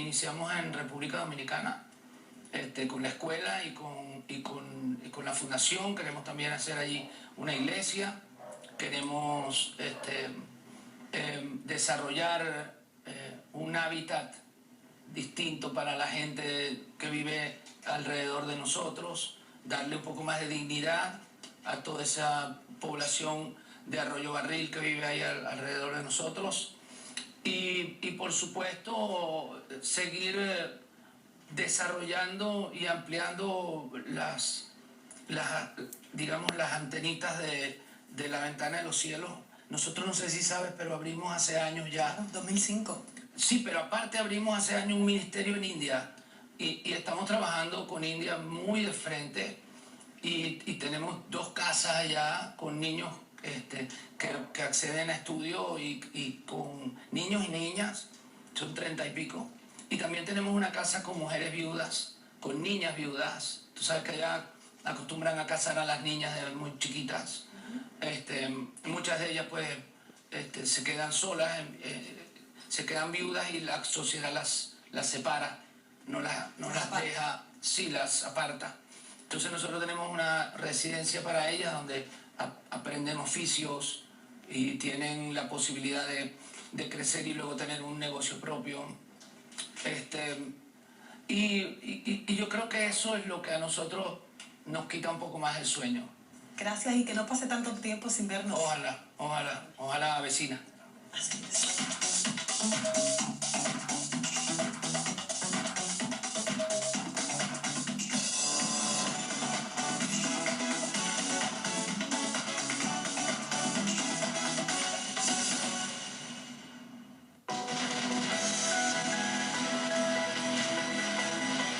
iniciamos en República Dominicana, con la escuela y con la fundación. Queremos también hacer allí una iglesia. Queremos desarrollar un hábitat distinto para la gente que vive alrededor de nosotros, darle un poco más de dignidad a toda esa población de Arroyo Barril que vive ahí alrededor de nosotros. Y por supuesto, seguir desarrollando y ampliando digamos, las antenitas de la ventana de los cielos. Nosotros, no sé si sabes, pero abrimos hace años ya. 2005. Sí, pero aparte abrimos hace años un ministerio en India y estamos trabajando con India muy de frente y tenemos 2 casas allá con niños que acceden a estudio y con niños y niñas, son 30 y pico. Y también tenemos una casa con mujeres viudas, con niñas viudas. Tú sabes que allá acostumbran a casar a las niñas de muy chiquitas. Muchas de ellas pues se quedan solas, se quedan viudas y la sociedad las separa, no las deja, sí, las aparta. Entonces nosotros tenemos una residencia para ellas donde aprenden oficios y tienen la posibilidad de crecer y luego tener un negocio propio. Y yo creo que eso es lo que a nosotros nos quita un poco más el sueño. Gracias, y que no pase tanto tiempo sin vernos. Ojalá, vecina. Así es.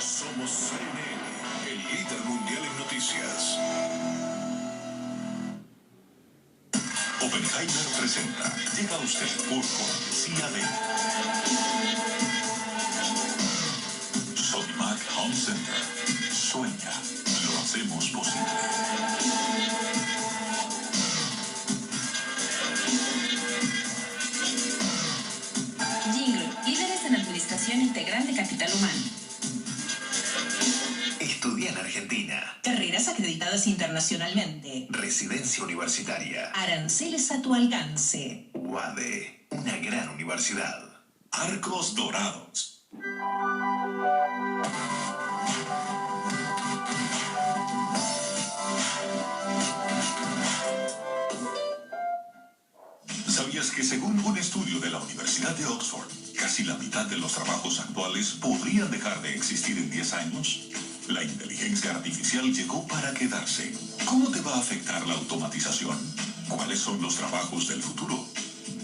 Somos CNN, el líder mundial en noticias. Oppenheimer presenta. Llega a usted por cortesía de Sodimac Home Center. Sueña, lo hacemos posible. Jingle, líderes en administración integral de capital humano. Estudia en Argentina. Carreras acreditadas internacionalmente. Residencia universitaria. Aranceles a tu alcance. UADE, una gran universidad. Arcos Dorados. ¿Sabías que según un estudio de la Universidad de Oxford, casi la mitad de los trabajos actuales podrían dejar de existir en 10 años? La inteligencia artificial llegó para quedarse. ¿Cómo te va a afectar la automatización? ¿Cuáles son los trabajos del futuro?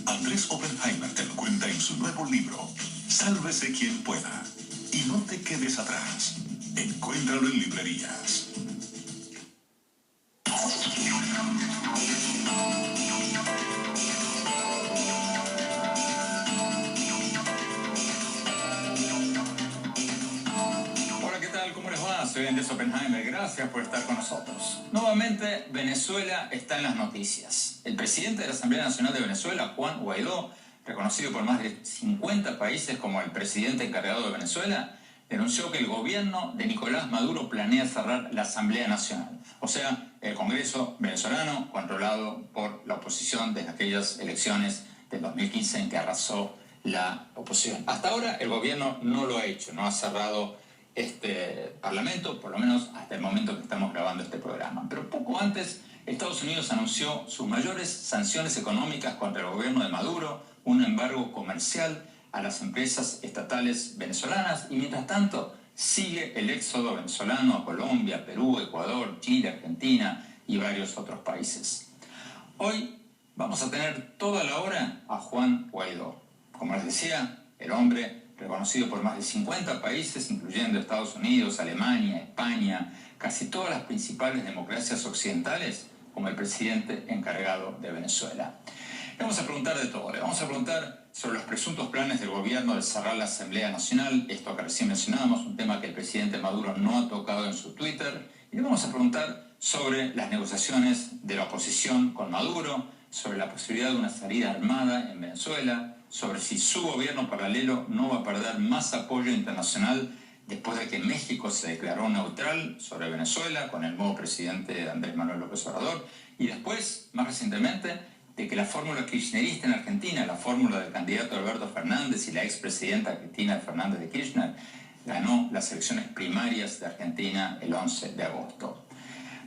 Andrés Oppenheimer te lo cuenta en su nuevo libro, Sálvese quien pueda. Y no te quedes atrás. Encuéntralo en librerías. Soy Andrés Oppenheimer, gracias por estar con nosotros. Nuevamente, Venezuela está en las noticias. El presidente de la Asamblea Nacional de Venezuela, Juan Guaidó, reconocido por más de 50 países como el presidente encargado de Venezuela, denunció que el gobierno de Nicolás Maduro planea cerrar la Asamblea Nacional, o sea, el Congreso venezolano controlado por la oposición desde aquellas elecciones del 2015 en que arrasó la oposición. Hasta ahora el gobierno no lo ha hecho, no ha cerrado este parlamento, por lo menos hasta el momento que estamos grabando este programa. Pero poco antes, Estados Unidos anunció sus mayores sanciones económicas contra el gobierno de Maduro, un embargo comercial a las empresas estatales venezolanas, y mientras tanto sigue el éxodo venezolano a Colombia, Perú, Ecuador, Chile, Argentina y varios otros países. Hoy vamos a tener toda la hora a Juan Guaidó. Como les decía, el hombre reconocido por más de 50 países, incluyendo Estados Unidos, Alemania, España, casi todas las principales democracias occidentales, como el presidente encargado de Venezuela. Le vamos a preguntar de todo. Le vamos a preguntar sobre los presuntos planes del gobierno de cerrar la Asamblea Nacional, esto que recién mencionábamos, un tema que el presidente Maduro no ha tocado en su Twitter. Y le vamos a preguntar sobre las negociaciones de la oposición con Maduro, sobre la posibilidad de una salida armada en Venezuela, sobre si su gobierno paralelo no va a perder más apoyo internacional después de que México se declaró neutral sobre Venezuela con el nuevo presidente Andrés Manuel López Obrador, y después, más recientemente, de que la fórmula kirchnerista en Argentina, la fórmula del candidato Alberto Fernández y la expresidenta Cristina Fernández de Kirchner, ganó las elecciones primarias de Argentina el 11 de agosto.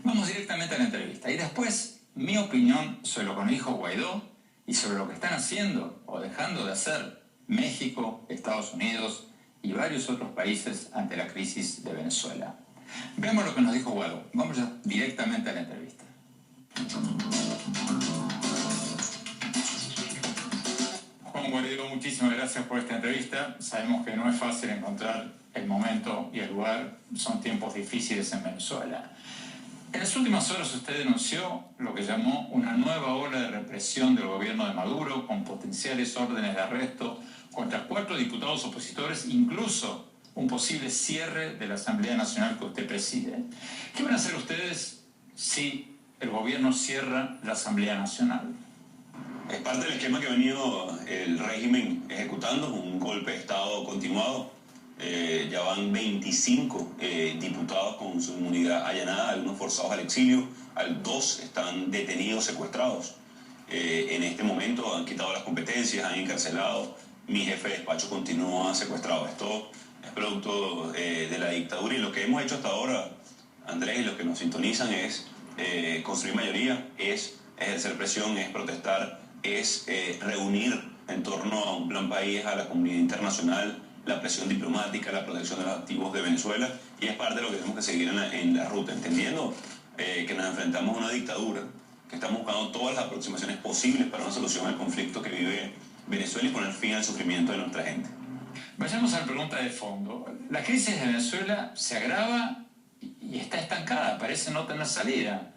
Vamos directamente a la entrevista y después mi opinión sobre lo que nos dijo Guaidó y sobre lo que están haciendo o dejando de hacer México, Estados Unidos y varios otros países ante la crisis de Venezuela. Veamos lo que nos dijo Guaidó. Vamos ya directamente a la entrevista. Juan Guaidó, muchísimas gracias por esta entrevista. Sabemos que no es fácil encontrar el momento y el lugar. Son tiempos difíciles en Venezuela. En las últimas horas usted denunció lo que llamó una nueva ola de represión del gobierno de Maduro, con potenciales órdenes de arresto contra 4 diputados opositores, incluso un posible cierre de la Asamblea Nacional que usted preside. ¿Qué van a hacer ustedes si el gobierno cierra la Asamblea Nacional? Es parte del esquema que ha venido el régimen ejecutando, un golpe de Estado continuado. Ya van 25 diputados con su inmunidad allanada, algunos forzados al exilio, 2 están detenidos, secuestrados. En este momento han quitado las competencias, han encarcelado. Mi jefe de despacho continúa secuestrado. Esto es producto de la dictadura, y lo que hemos hecho hasta ahora, Andrés, y los que nos sintonizan, es construir mayoría, es ejercer presión, es protestar, es reunir en torno a un plan país a la comunidad internacional, la presión diplomática, la protección de los activos de Venezuela, y es parte de lo que tenemos que seguir en la ruta, entendiendo que nos enfrentamos a una dictadura, que estamos buscando todas las aproximaciones posibles para una solución al conflicto que vive Venezuela y poner fin al sufrimiento de nuestra gente. Vayamos a la pregunta de fondo. La crisis de Venezuela se agrava y está estancada, parece no tener salida.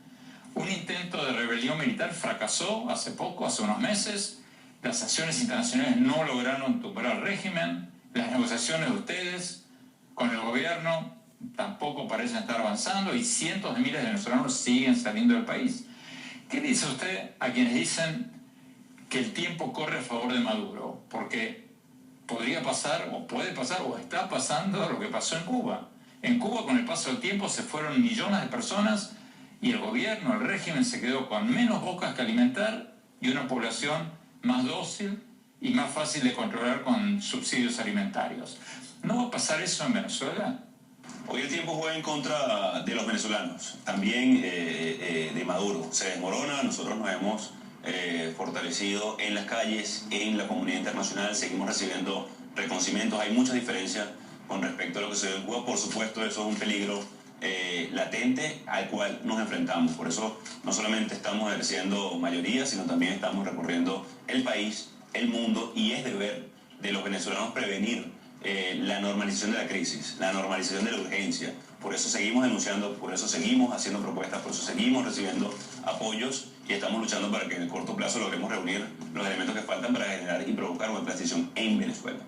Un intento de rebelión militar fracasó hace poco, hace unos meses. Las sanciones internacionales no lograron tumbar al régimen. Las negociaciones de ustedes con el gobierno tampoco parecen estar avanzando y cientos de miles de venezolanos siguen saliendo del país. ¿Qué dice usted a quienes dicen que el tiempo corre a favor de Maduro? Porque podría pasar, o puede pasar, o está pasando lo que pasó en Cuba. En Cuba, con el paso del tiempo, se fueron millones de personas y el gobierno, el régimen, se quedó con menos bocas que alimentar y una población más dócil y más fácil de controlar con subsidios alimentarios. ¿No va a pasar eso en Venezuela? Hoy el tiempo juega en contra de los venezolanos, también de Maduro. Se desmorona, nosotros nos hemos fortalecido en las calles, en la comunidad internacional, seguimos recibiendo reconocimientos. Hay muchas diferencias con respecto a lo que se ve en Cuba. Por supuesto, eso es un peligro latente al cual nos enfrentamos. Por eso no solamente estamos ejerciendo mayoría, sino también estamos recorriendo el país, el mundo, y es deber de los venezolanos prevenir la normalización de la crisis, la normalización de la urgencia. Por eso seguimos denunciando, por eso seguimos haciendo propuestas, por eso seguimos recibiendo apoyos y estamos luchando para que en el corto plazo logremos reunir los elementos que faltan para generar y provocar una transición en Venezuela.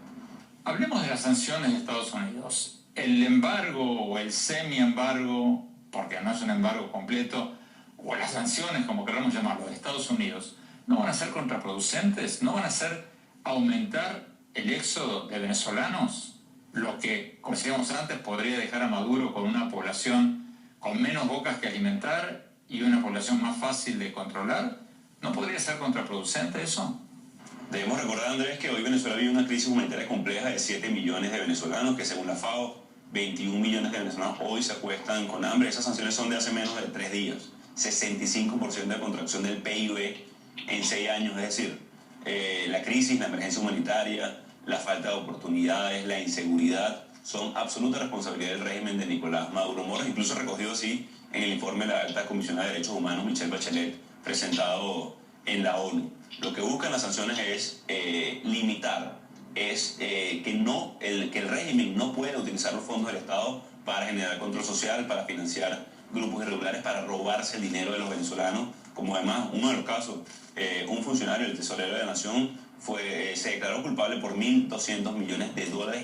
Hablemos de las sanciones de Estados Unidos. El embargo o el semi-embargo, porque no es un embargo completo, o las sanciones, como queramos llamarlo, de Estados Unidos, ¿no van a ser contraproducentes? ¿No van a hacer aumentar el éxodo de venezolanos? Lo que, como decíamos antes, podría dejar a Maduro con una población con menos bocas que alimentar y una población más fácil de controlar. ¿No podría ser contraproducente eso? Debemos recordar, Andrés, que hoy Venezuela vive una crisis humanitaria compleja de 7 millones de venezolanos, que según la FAO, 21 millones de venezolanos hoy se acuestan con hambre. Esas sanciones son de hace menos de 3 días. 65% de contracción del PIB en 6 años. Es decir, la crisis, la emergencia humanitaria, la falta de oportunidades, la inseguridad, son absoluta responsabilidad del régimen de Nicolás Maduro Moros, incluso recogido así en el informe de la alta comisionada de Derechos Humanos, Michelle Bachelet, presentado en la ONU. Lo que buscan las sanciones es limitar, es que el régimen no pueda utilizar los fondos del Estado para generar control social, para financiar grupos irregulares, para robarse el dinero de los venezolanos, como además uno de los casos, un funcionario del tesorero de la Nación se declaró culpable por $1.200 millones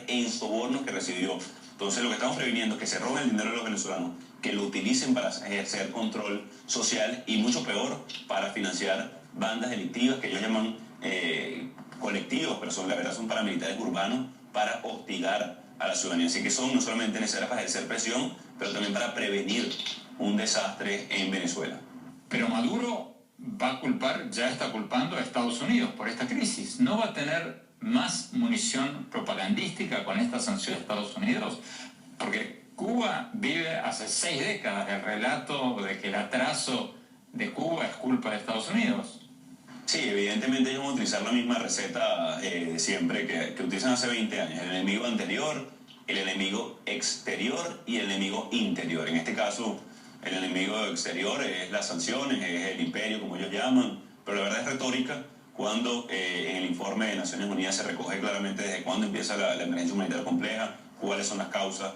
en sobornos que recibió. Entonces lo que estamos previniendo es que se roben el dinero de los venezolanos, que lo utilicen para ejercer control social y mucho peor para financiar bandas delictivas que ellos llaman colectivos, pero la verdad son paramilitares urbanos para hostigar a la ciudadanía. Así que son no solamente necesarias para ejercer presión, pero también para prevenir un desastre en Venezuela. Pero Maduro ya está culpando a Estados Unidos por esta crisis. ¿No va a tener más munición propagandística con esta sanción de Estados Unidos? Porque Cuba vive hace 6 décadas el relato de que el atraso de Cuba es culpa de Estados Unidos. Sí, evidentemente ellos van a utilizar la misma receta de siempre que utilizan hace 20 años. El enemigo anterior, el enemigo exterior y el enemigo interior. En este caso, el enemigo exterior es las sanciones, es el imperio, como ellos llaman, pero la verdad es retórica cuando en el informe de Naciones Unidas se recoge claramente desde cuándo empieza la emergencia humanitaria compleja, cuáles son las causas,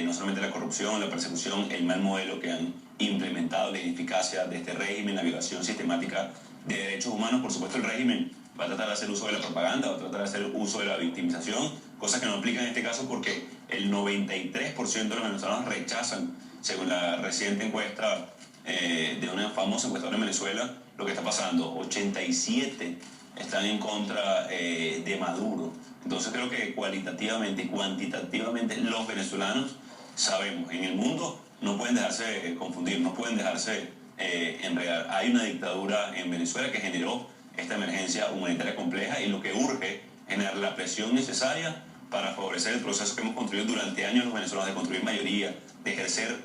no solamente la corrupción, la persecución, el mal modelo que han implementado, la ineficacia de este régimen, la violación sistemática de derechos humanos. Por supuesto, el régimen va a tratar de hacer uso de la propaganda, va a tratar de hacer uso de la victimización, cosa que no aplica en este caso porque el 93% de los venezolanos rechazan, según la reciente encuesta de una famosa encuestadora en Venezuela, lo que está pasando. 87 están en contra de Maduro. Entonces creo que cualitativamente y cuantitativamente los venezolanos sabemos, en el mundo no pueden dejarse confundir, no pueden dejarse enredar. Hay una dictadura en Venezuela que generó esta emergencia humanitaria compleja y lo que urge es generar la presión necesaria para favorecer el proceso que hemos construido durante años los venezolanos de construir mayoría, de ejercer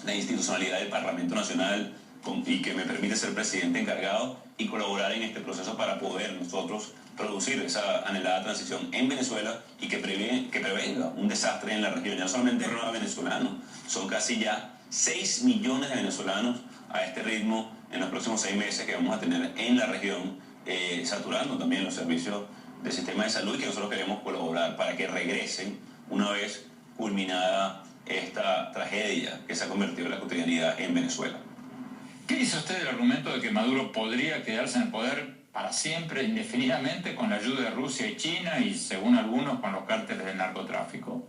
la institucionalidad del Parlamento Nacional y que me permite ser presidente encargado y colaborar en este proceso para poder nosotros producir esa anhelada transición en Venezuela y que prevenga un desastre en la región. Ya no solamente los venezolanos, son casi ya 6 millones de venezolanos a este ritmo en los próximos 6 meses que vamos a tener en la región, saturando también los servicios del sistema de salud y que nosotros queremos colaborar para que regresen una vez culminada esta tragedia que se ha convertido en la cotidianidad en Venezuela. ¿Qué dice usted del argumento de que Maduro podría quedarse en el poder para siempre, indefinidamente, con la ayuda de Rusia y China y, según algunos, con los cárteles del narcotráfico?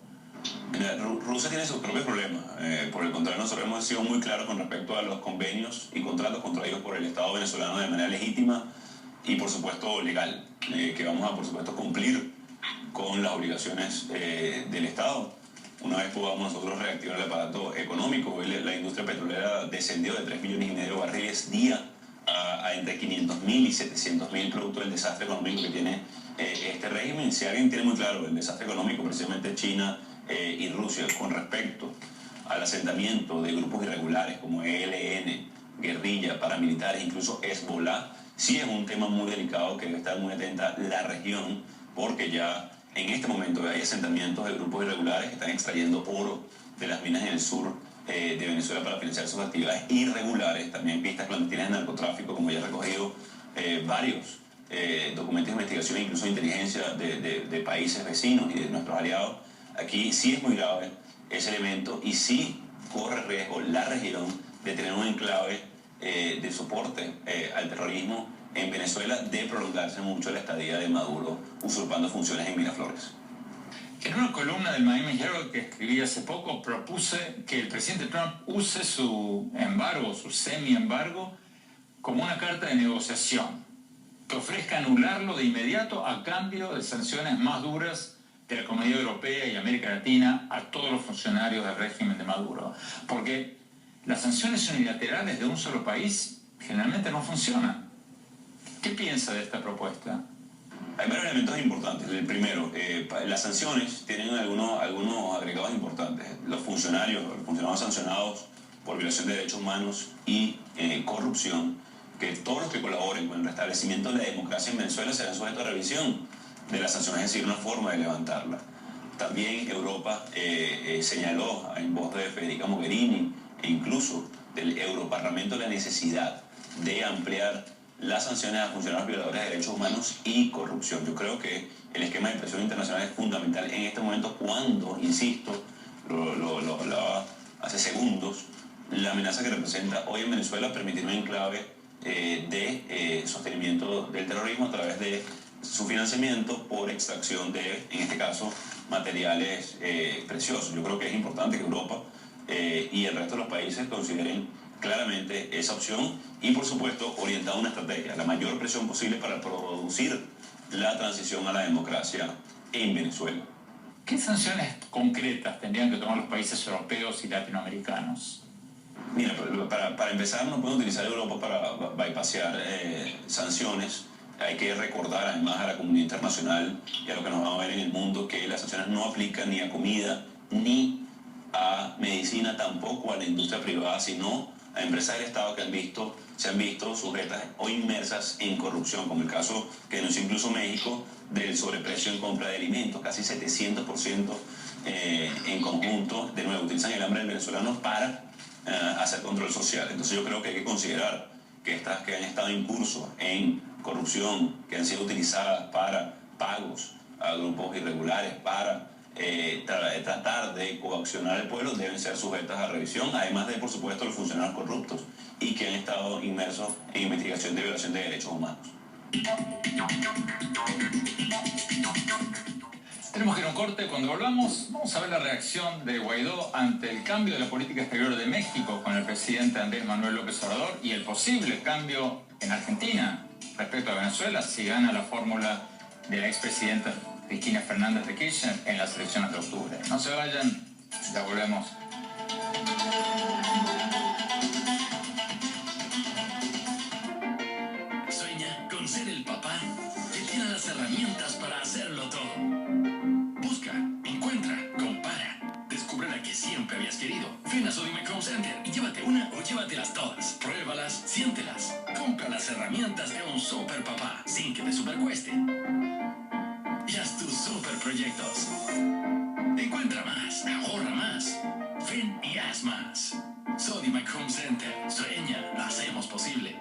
Rusia tiene sus propios problemas. Por el contrario, nosotros hemos sido muy claros con respecto a los convenios y contratos contraídos por el Estado venezolano de manera legítima y, por supuesto, legal, que vamos a, por supuesto, cumplir con las obligaciones del Estado. Una vez podamos nosotros reactivar el aparato económico, hoy la industria petrolera descendió de 3,5 millones de barriles día a entre 500.000 y 700.000 producto del desastre económico que tiene este régimen. Si alguien tiene muy claro el desastre económico, precisamente China y Rusia, con respecto al asentamiento de grupos irregulares como ELN, guerrilla, paramilitares, incluso Hezbollah, sí es un tema muy delicado que debe estar muy atenta la región, porque ya en este momento hay asentamientos de grupos irregulares que están extrayendo oro de las minas en el sur de Venezuela para financiar sus actividades irregulares, también pistas clandestinas de narcotráfico, como ya he recogido varios documentos de investigación, incluso de inteligencia de países vecinos y de nuestros aliados. Aquí sí es muy grave ese elemento y sí corre riesgo la región de tener un enclave de soporte al terrorismo en Venezuela, de prolongarse mucho la estadía de Maduro usurpando funciones en Miraflores. En una columna del Miami Herald que escribí hace poco, propuse que el presidente Trump use su embargo, su semi-embargo, como una carta de negociación, que ofrezca anularlo de inmediato a cambio de sanciones más duras de la Comunidad Europea y América Latina a todos los funcionarios del régimen de Maduro. Porque las sanciones unilaterales de un solo país generalmente no funcionan. ¿Qué piensa de esta propuesta? Hay varios elementos importantes. El primero, las sanciones tienen algunos agregados importantes. Los funcionarios sancionados por violación de derechos humanos y corrupción, que todos los que colaboren con el restablecimiento de la democracia en Venezuela serán sujetos a revisión de las sanciones, es decir, una forma de levantarla. También Europa señaló en voz de Federica Mogherini e incluso del Europarlamento la necesidad de ampliar las sanciones a funcionarios violadores de derechos humanos y corrupción. Yo creo que el esquema de presión internacional es fundamental en este momento cuando, insisto, lo hablaba hace segundos, la amenaza que representa hoy en Venezuela permitir un enclave de sostenimiento del terrorismo a través de su financiamiento por extracción de, en este caso, materiales preciosos. Yo creo que es importante que Europa y el resto de los países consideren claramente esa opción y, por supuesto, orientar una estrategia, la mayor presión posible para producir la transición a la democracia en Venezuela. ¿Qué sanciones concretas tendrían que tomar los países europeos y latinoamericanos? Mira, para empezar, no pueden utilizar Europa para bypassear sanciones. Hay que recordar además a la comunidad internacional y a lo que nos vamos a ver en el mundo que las sanciones no aplican ni a comida, ni a medicina, tampoco a la industria privada, sino a empresas del Estado que se han visto sujetas o inmersas en corrupción, como el caso que denunció incluso México del sobreprecio en compra de alimentos, casi 700% en conjunto. De nuevo, utilizan el hambre del venezolano para hacer control social. Entonces yo creo que hay que considerar que estas que han estado en curso en corrupción, que han sido utilizadas para pagos a grupos irregulares, para tratar de coaccionar al pueblo, deben ser sujetas a revisión, además de, por supuesto, los funcionarios corruptos y que han estado inmersos en investigación de violación de derechos humanos. Tenemos que ir a un corte. Cuando volvamos, vamos a ver la reacción de Guaidó ante el cambio de la política exterior de México con el presidente Andrés Manuel López Obrador y el posible cambio en Argentina respecto a Venezuela si gana la fórmula de la expresidenta Cristina Fernández de Kirchner en las elecciones de octubre. No se vayan, ya volvemos. Sueña con ser el papá que tiene las herramientas para hacerlo todo. Busca, encuentra, compara. Descubre la que siempre habías querido. Ven a Sodimac Home Center y llévate una o llévatelas todas. Pruébalas, siéntelas. Compra las herramientas de un super papá sin que te supercueste. Y haz tus super proyectos. Encuentra más, ahorra más. Ven y haz más. Sodimac Home Center. Sueña, lo hacemos posible.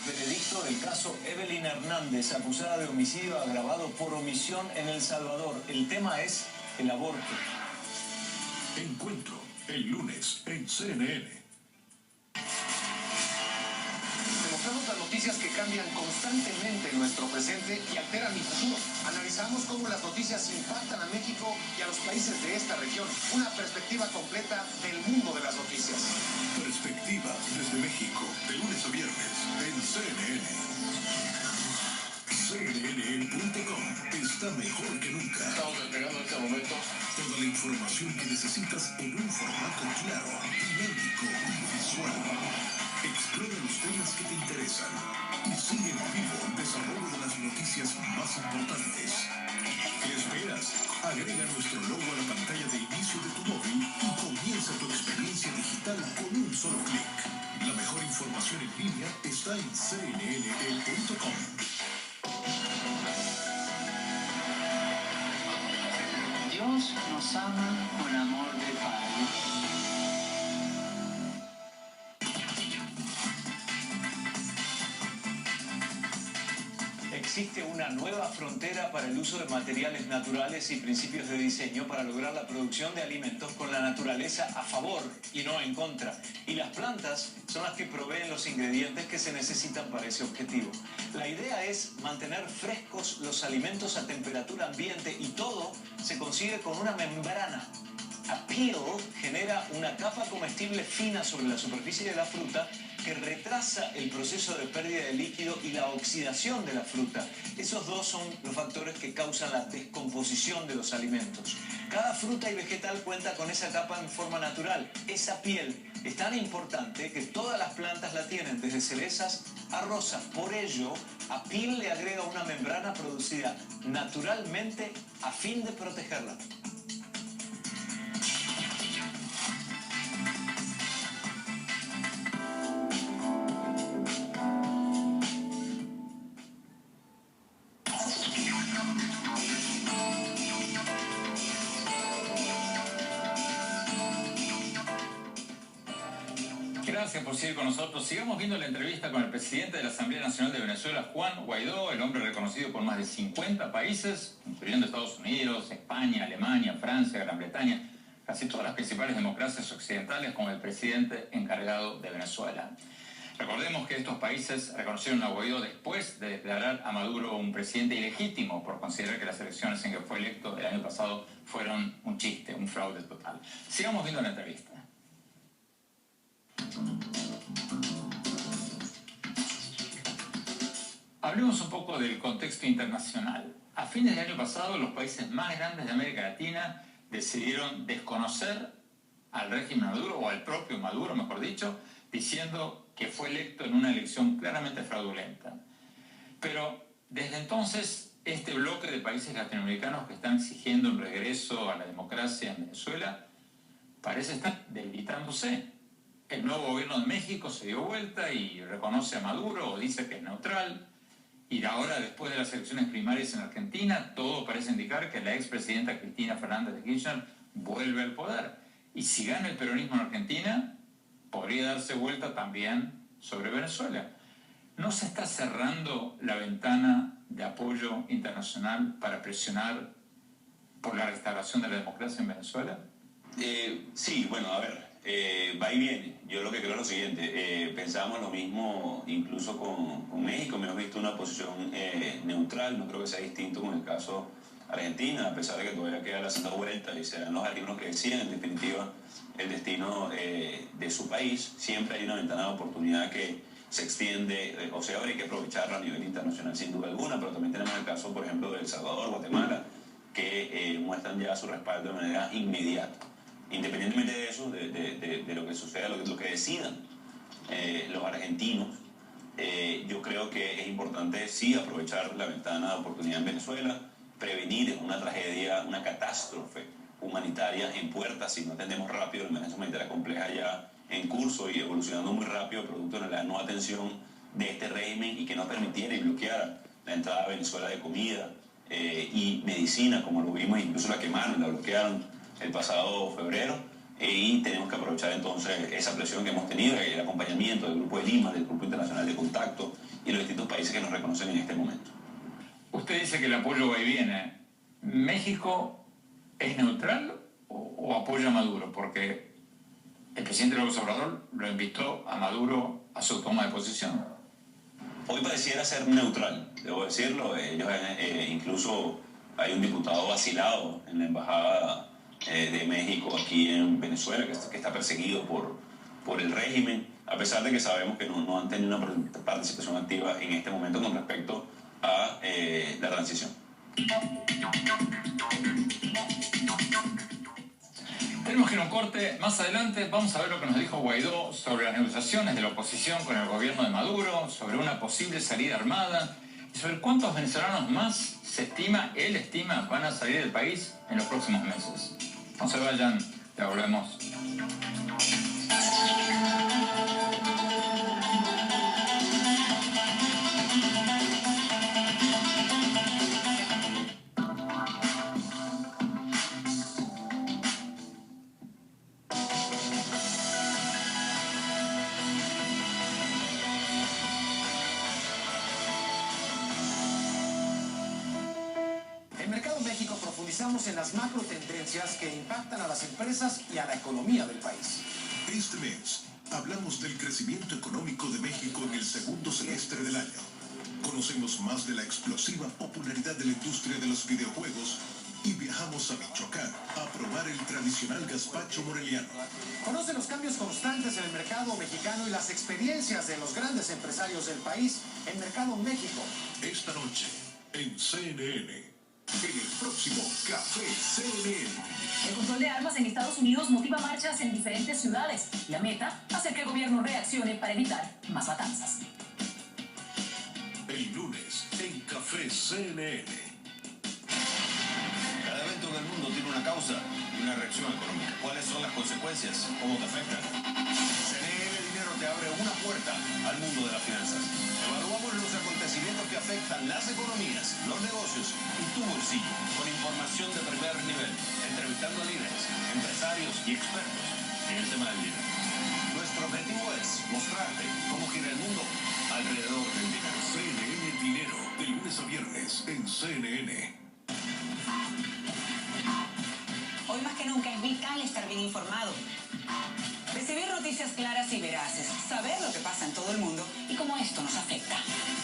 Veredicto del caso Evelyn Hernández, acusada de homicidio agravado por omisión en El Salvador. El tema es el aborto. Encuentro, el lunes en CNN. Mostramos las noticias que cambian constantemente nuestro presente y alteran mi futuro. Analizamos cómo las noticias impactan a México y a los países de esta región. Una perspectiva completa del mundo de las noticias. Perspectiva desde México, de lunes a viernes, en CNN. CNN.com está mejor que nunca. Estamos despegando en este momento. Toda la información que necesitas en un formato claro, dinámico y visual. Explora los temas que te interesan y sigue en vivo el desarrollo de las noticias más importantes. ¿Qué esperas? Agrega nuestro logo a la pantalla de inicio de tu móvil y comienza tu experiencia digital con un solo clic. La mejor información en línea está en CNN.com. Dios nos ama con amor de Padre. Existe una nueva frontera para el uso de materiales naturales y principios de diseño para lograr la producción de alimentos con la naturaleza a favor y no en contra. Y las plantas son las que proveen los ingredientes que se necesitan para ese objetivo. La idea es mantener frescos los alimentos a temperatura ambiente y todo se consigue con una membrana. Peel genera una capa comestible fina sobre la superficie de la fruta que retrasa el proceso de pérdida de líquido y la oxidación de la fruta. Esos dos son los factores que causan la descomposición de los alimentos. Cada fruta y vegetal cuenta con esa capa en forma natural. Esa piel es tan importante que todas las plantas la tienen, desde cerezas a rosas. Por ello, a Peel le agrega una membrana producida naturalmente a fin de protegerla. Gracias por seguir con nosotros. Sigamos viendo la entrevista con el presidente de la Asamblea Nacional de Venezuela, Juan Guaidó, el hombre reconocido por más de 50 países, incluyendo Estados Unidos, España, Alemania, Francia, Gran Bretaña, casi todas las principales democracias occidentales, como el presidente encargado de Venezuela. Recordemos que estos países reconocieron a Guaidó después de declarar a Maduro un presidente ilegítimo por considerar que las elecciones en que fue electo el año pasado fueron un chiste, un fraude total. Sigamos viendo la entrevista. Hablemos un poco del contexto internacional. A fines del año pasado, los países más grandes de América Latina decidieron desconocer al régimen Maduro, o al propio Maduro, mejor dicho, diciendo que fue electo en una elección claramente fraudulenta. Pero desde entonces, este bloque de países latinoamericanos que están exigiendo un regreso a la democracia en Venezuela parece estar debilitándose. El nuevo gobierno de México se dio vuelta y reconoce a Maduro o dice que es neutral. Y ahora, después de las elecciones primarias en Argentina, todo parece indicar que la expresidenta Cristina Fernández de Kirchner vuelve al poder. Y si gana el peronismo en Argentina, podría darse vuelta también sobre Venezuela. ¿No se está cerrando la ventana de apoyo internacional para presionar por la restauración de la democracia en Venezuela? Sí, bueno, a ver, va y viene. Yo lo que creo es lo siguiente, pensábamos lo mismo incluso con México, hemos visto una posición neutral, no creo que sea distinto con el caso Argentina, a pesar de que todavía queda la segunda vuelta y serán los argentinos que deciden en definitiva el destino de su país. Siempre hay una ventana de oportunidad que se extiende o se abre, hay que aprovecharla a nivel internacional sin duda alguna, pero también tenemos el caso, por ejemplo, de El Salvador, Guatemala, que muestran ya su respaldo de manera inmediata. Independientemente de eso, de lo que suceda, lo que decidan los argentinos, yo creo que es importante sí aprovechar la ventana de oportunidad en Venezuela, prevenir una tragedia, una catástrofe humanitaria en puerta si no atendemos rápido la emergencia humanitaria compleja ya en curso y evolucionando muy rápido producto de la no atención de este régimen y que no permitiera y bloqueara la entrada a Venezuela de comida y medicina, como lo vimos, incluso la quemaron, la bloquearon el pasado febrero, y tenemos que aprovechar entonces esa presión que hemos tenido, el acompañamiento del Grupo de Lima, del Grupo Internacional de Contacto y los distintos países que nos reconocen en este momento. Usted dice que el apoyo va y viene. ¿México es neutral o apoya a Maduro? Porque el presidente López Obrador lo invitó a Maduro a su toma de posición. Hoy pareciera ser neutral, debo decirlo. Ellos, incluso hay un diputado vacilado en la embajada de México aquí en Venezuela que está perseguido por el régimen, a pesar de que sabemos que no han tenido una participación activa en este momento con respecto a la transición. Tenemos que ir a un corte. Más adelante vamos a ver lo que nos dijo Guaidó sobre las negociaciones de la oposición con el gobierno de Maduro, sobre una posible salida armada y sobre cuántos venezolanos más él estima, van a salir del país en los próximos meses. No se vayan, ya volvemos. En las macro tendencias que impactan a las empresas y a la economía del país. Este mes hablamos del crecimiento económico de México en el segundo semestre del año. Conocemos más de la explosiva popularidad de la industria de los videojuegos y viajamos a Michoacán a probar el tradicional gazpacho moreliano. Conoce los cambios constantes en el mercado mexicano y las experiencias de los grandes empresarios del país en Mercado México. Esta noche en CNN. En el próximo Café CNN. El control de armas en Estados Unidos motiva marchas en diferentes ciudades. La meta, hacer que el gobierno reaccione para evitar más matanzas. El lunes en Café CNN. Cada evento en el mundo tiene una causa y una reacción económica. ¿Cuáles son las consecuencias? ¿Cómo te afectan? CNN Dinero te abre una puerta al mundo de las finanzas. Evaluamos los acontecimientos que afectan las economías, los negocios y tu bolsillo, con información de primer nivel, entrevistando a líderes, empresarios y expertos en el tema del dinero. Nuestro Nuestro objetivo es mostrarte cómo gira el mundo alrededor del dinero. CNN Dinero, de lunes a viernes en CNN. Hoy más que nunca es vital estar bien informado. Recibir noticias claras y veraces, saber lo que pasa en todo el mundo y cómo esto nos afecta.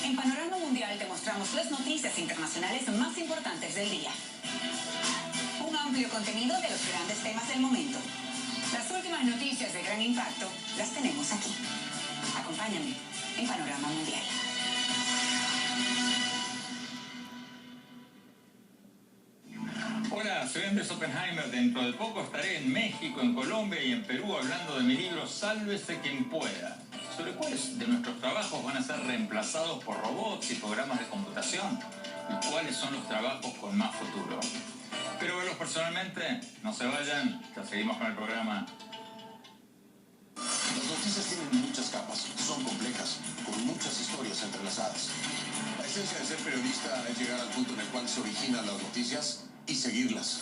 En Panorama Mundial te mostramos las noticias internacionales más importantes del día. Un amplio contenido de los grandes temas del momento. Las últimas noticias de gran impacto las tenemos aquí. Acompáñame en Panorama Mundial. Hola, soy Andrés Oppenheimer. Dentro de poco estaré en México, en Colombia y en Perú hablando de mi libro Sálvese quien pueda, sobre cuáles de nuestros trabajos van a ser reemplazados por robots y programas de computación y cuáles son los trabajos con más futuro. Espero verlos personalmente. No se vayan, ya seguimos con el programa. Las noticias tienen muchas capas, son complejas, con muchas historias entrelazadas. La esencia de ser periodista es llegar al punto en el cual se originan las noticias y seguirlas.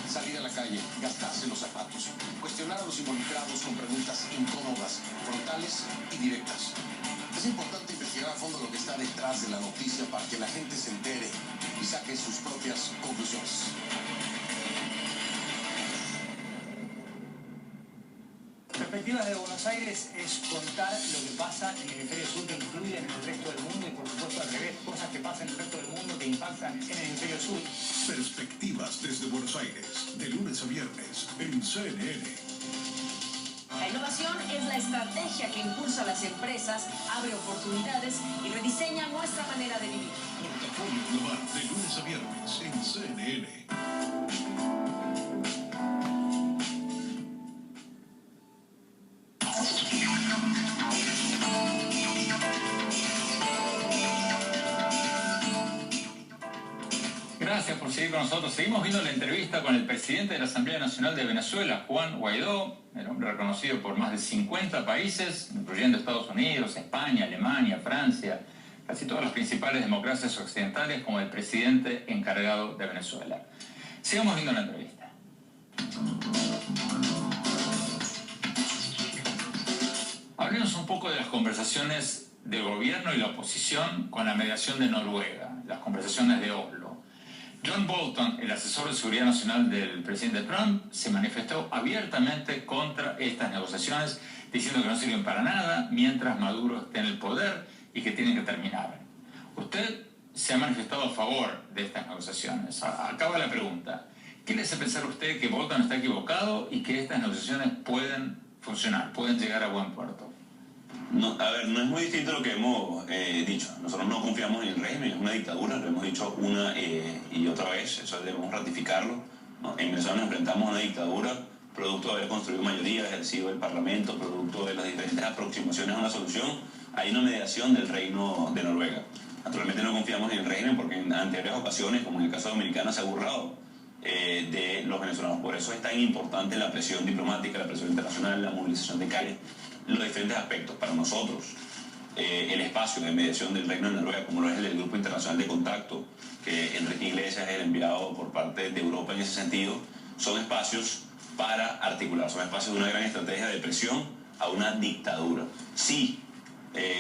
Salir a la calle, gastarse los zapatos, cuestionar a los involucrados con preguntas incómodas, frontales y directas. Es importante investigar a fondo lo que está detrás de la noticia para que la gente se entere y saque sus propias conclusiones. Perspectivas de Buenos Aires es contar lo que pasa en el hemisferio sur que influye en el resto del mundo y por supuesto al revés, cosas que pasan en el resto del mundo que impactan en el hemisferio sur. Perspectivas desde Buenos Aires, de lunes a viernes en CNN. La innovación es la estrategia que impulsa a las empresas, abre oportunidades y rediseña nuestra manera de vivir. Portafolio Global, de lunes a viernes en CNN. Gracias por seguir con nosotros. Seguimos viendo la entrevista con el presidente de la Asamblea Nacional de Venezuela, Juan Guaidó, el hombre reconocido por más de 50 países, incluyendo Estados Unidos, España, Alemania, Francia, casi todas las principales democracias occidentales, como el presidente encargado de Venezuela. Sigamos viendo la entrevista. Hablemos un poco de las conversaciones del gobierno y la oposición con la mediación de Noruega, las conversaciones de Oslo. John Bolton, el asesor de seguridad nacional del presidente Trump, se manifestó abiertamente contra estas negociaciones, diciendo que no sirven para nada mientras Maduro esté en el poder y que tienen que terminar. Usted se ha manifestado a favor de estas negociaciones. Acaba la pregunta. ¿Qué le hace pensar a usted que Bolton está equivocado y que estas negociaciones pueden funcionar, pueden llegar a buen puerto? No, a ver, no es muy distinto a lo que hemos dicho. Nosotros no confiamos en el régimen, es una dictadura, lo hemos dicho una y otra vez, eso debemos ratificarlo, ¿no? En Venezuela nos enfrentamos a una dictadura, producto de haber construido mayoría, ejercido el Parlamento, producto de las diferentes aproximaciones a una solución. Hay una mediación del Reino de Noruega. Naturalmente no confiamos en el régimen porque en anteriores ocasiones, como en el caso de Dominicana, se ha burlado de los venezolanos. Por eso es tan importante la presión diplomática, la presión internacional, la movilización de calle, los diferentes aspectos. Para nosotros, el espacio de mediación del Reino de Noruega, como lo es el del Grupo Internacional de Contacto, que Enrique Iglesias es el enviado por parte de Europa en ese sentido, son espacios para articular, son espacios de una gran estrategia de presión a una dictadura. Si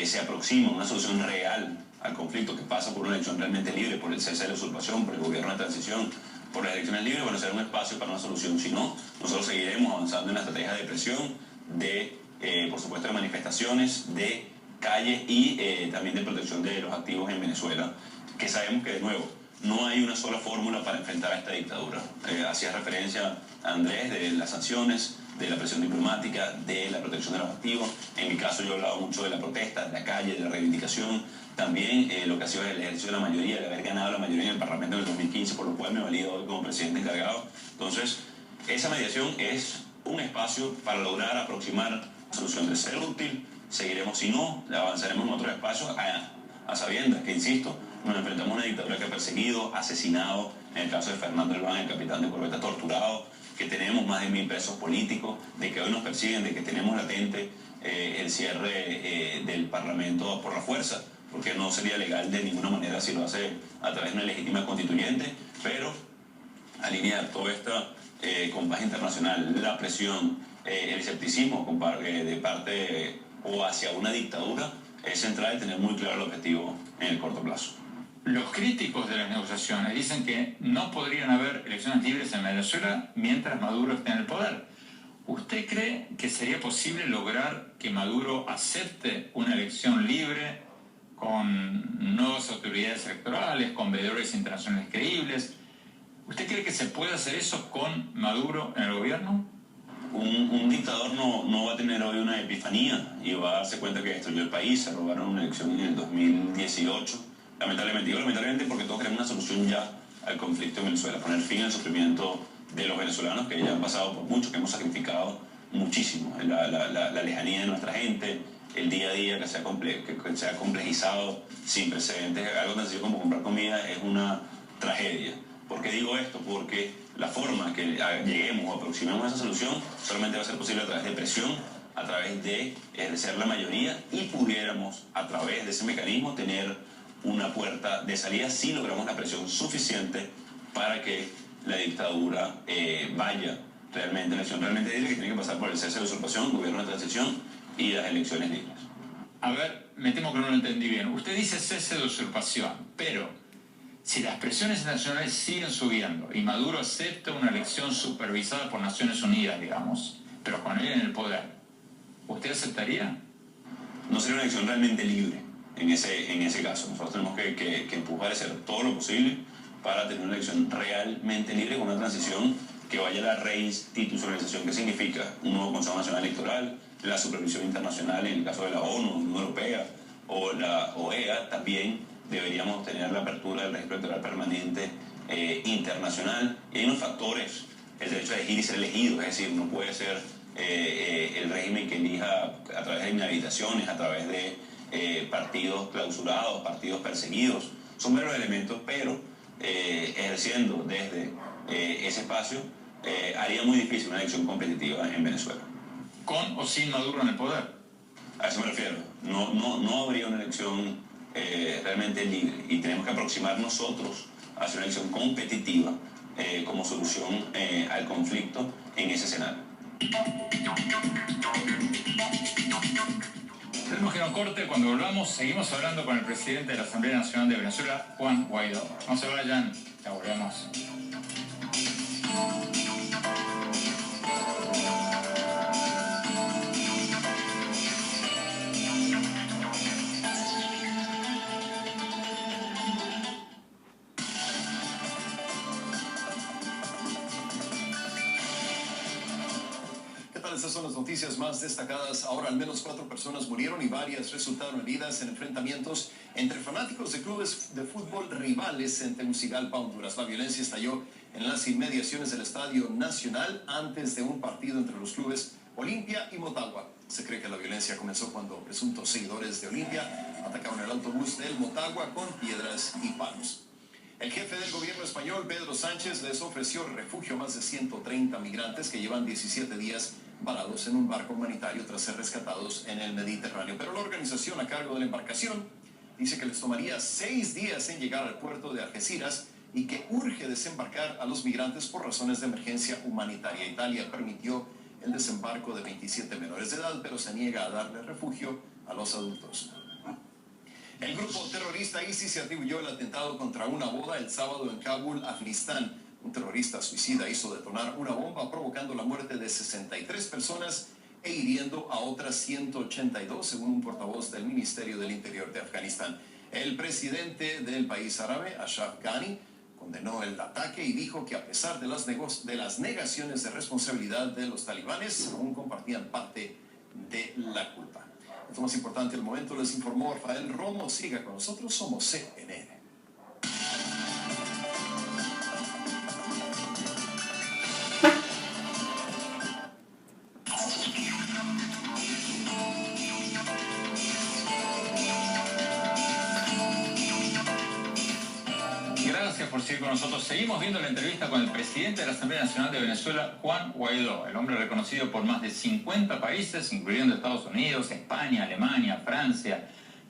se aproxima una solución real al conflicto que pasa por una elección realmente libre, por el cese de la usurpación, por el gobierno de transición, por las elecciones libres, bueno, será un espacio para una solución. Si no, nosotros seguiremos avanzando en la estrategia de presión, de, por supuesto, de manifestaciones, de calle y también de protección de los activos en Venezuela, que sabemos que, de nuevo, no hay una sola fórmula para enfrentar a esta dictadura. Hacía referencia a Andrés de las sanciones, de la presión diplomática, de la protección de los activos. En mi caso yo he hablado mucho de la protesta, de la calle, de la reivindicación. También lo que ha sido el ejercicio de la mayoría, de haber ganado la mayoría en el Parlamento en el 2015, por lo cual me valido hoy como presidente encargado. Entonces, esa mediación es un espacio para lograr aproximar la solución. De ser útil, seguiremos. Si no, avanzaremos en otros espacios a sabiendas que, insisto, nos enfrentamos a una dictadura que ha perseguido, asesinado, en el caso de Fernando Elván, el capitán de corbeta, torturado, que tenemos más de 1000 presos políticos, de que hoy nos persiguen, de que tenemos latente el cierre del Parlamento por la fuerza, porque no sería legal de ninguna manera si lo hace a través de una legítima constituyente, pero alinear toda esta compás internacional, la presión, el escepticismo de parte o hacia una dictadura es central y tener muy claro el objetivo en el corto plazo. Los críticos de las negociaciones dicen que no podrían haber elecciones libres en Venezuela mientras Maduro esté en el poder. ¿Usted cree que sería posible lograr que Maduro acepte una elección libre con nuevas autoridades electorales, con veedores internacionales creíbles? ¿Usted cree que se puede hacer eso con Maduro en el gobierno? Un dictador no va a tener hoy una epifanía y va a darse cuenta que destruyó el país. Se robaron una elección en el 2018. Lamentablemente, digo lamentablemente porque todos queremos una solución ya al conflicto en Venezuela, poner fin al sufrimiento de los venezolanos que ya han pasado por mucho, que hemos sacrificado muchísimo. La lejanía de nuestra gente, el día a día que se ha complejizado sin precedentes, algo tan sencillo como comprar comida es una tragedia. ¿Por qué digo esto? Porque la forma que lleguemos o aproximemos a esa solución solamente va a ser posible a través de presión, a través de ejercer la mayoría y pudiéramos a través de ese mecanismo tener una puerta de salida si logramos la presión suficiente para que la dictadura vaya realmente a elección realmente libre, que tiene que pasar por el cese de usurpación, gobierno de transición y las elecciones libres. A ver, me temo que no lo entendí bien. Usted dice cese de usurpación, pero si las presiones internacionales siguen subiendo y Maduro acepta una elección supervisada por Naciones Unidas, digamos, pero con él en el poder, ¿usted aceptaría? No sería una elección realmente libre en ese caso. Nosotros tenemos que empujar y hacer todo lo posible para tener una elección realmente libre con una transición que vaya a la reinstitucionalización, que significa un nuevo Consejo Nacional Electoral, la supervisión internacional en el caso de la ONU, la Unión Europea o la OEA. También deberíamos tener la apertura del registro electoral permanente internacional. Y hay unos factores, el derecho a elegir y ser elegido, es decir, no puede ser el régimen que elija a través de inhabilitaciones, a través de partidos clausurados, partidos perseguidos. Son varios elementos, pero ejerciendo desde ese espacio haría muy difícil una elección competitiva en Venezuela. ¿Con o sin Maduro en el poder? A eso me refiero. No habría una elección realmente libre y tenemos que aproximar nosotros hacia una elección competitiva como solución al conflicto en ese escenario. Tenemos que ir a un corte. Cuando volvamos seguimos hablando con el presidente de la Asamblea Nacional de Venezuela, Juan Guaidó. No se vayan, ya volvemos. Estas son las noticias más destacadas. Ahora al menos 4 personas murieron y varias resultaron heridas en enfrentamientos entre fanáticos de clubes de fútbol rivales en Tegucigalpa, Honduras. La violencia estalló en las inmediaciones del Estadio Nacional antes de un partido entre los clubes Olimpia y Motagua. Se cree que la violencia comenzó cuando presuntos seguidores de Olimpia atacaron el autobús del Motagua con piedras y palos. El jefe del gobierno español, Pedro Sánchez, les ofreció refugio a más de 130 migrantes que llevan 17 días varados en un barco humanitario tras ser rescatados en el Mediterráneo. Pero la organización a cargo de la embarcación dice que les tomaría 6 días en llegar al puerto de Algeciras y que urge desembarcar a los migrantes por razones de emergencia humanitaria. Italia permitió el desembarco de 27 menores de edad, pero se niega a darle refugio a los adultos. El grupo terrorista ISIS se atribuyó el atentado contra una boda el sábado en Kabul, Afganistán. Un terrorista suicida hizo detonar una bomba provocando la muerte de 63 personas e hiriendo a otras 182, según un portavoz del Ministerio del Interior de Afganistán. El presidente del país árabe, Ashraf Ghani, condenó el ataque y dijo que a pesar de las negaciones de responsabilidad de los talibanes, aún compartían parte de la culpa. Esto más importante del momento, les informó Rafael Romo. Siga con nosotros, somos CNN. Gracias por seguir con nosotros. Seguimos viendo la entrevista con el presidente de la Asamblea Nacional de Venezuela, Juan Guaidó, el hombre reconocido por más de 50 países, incluyendo Estados Unidos, España, Alemania, Francia,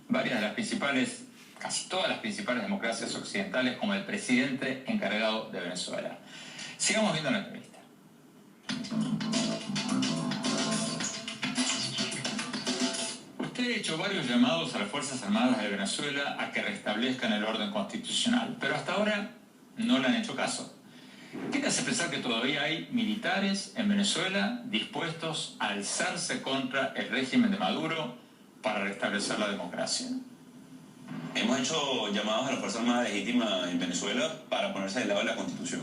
varias de las principales, casi todas las principales democracias occidentales, como el presidente encargado de Venezuela. Sigamos viendo la entrevista. hecho varios llamados a las Fuerzas Armadas de Venezuela a que restablezcan el orden constitucional, pero hasta ahora no le han hecho caso. ¿Qué te hace pensar que todavía hay militares en Venezuela dispuestos a alzarse contra el régimen de Maduro para restablecer la democracia? Hemos hecho llamados a las Fuerzas Armadas legítimas en Venezuela para ponerse del lado de la Constitución.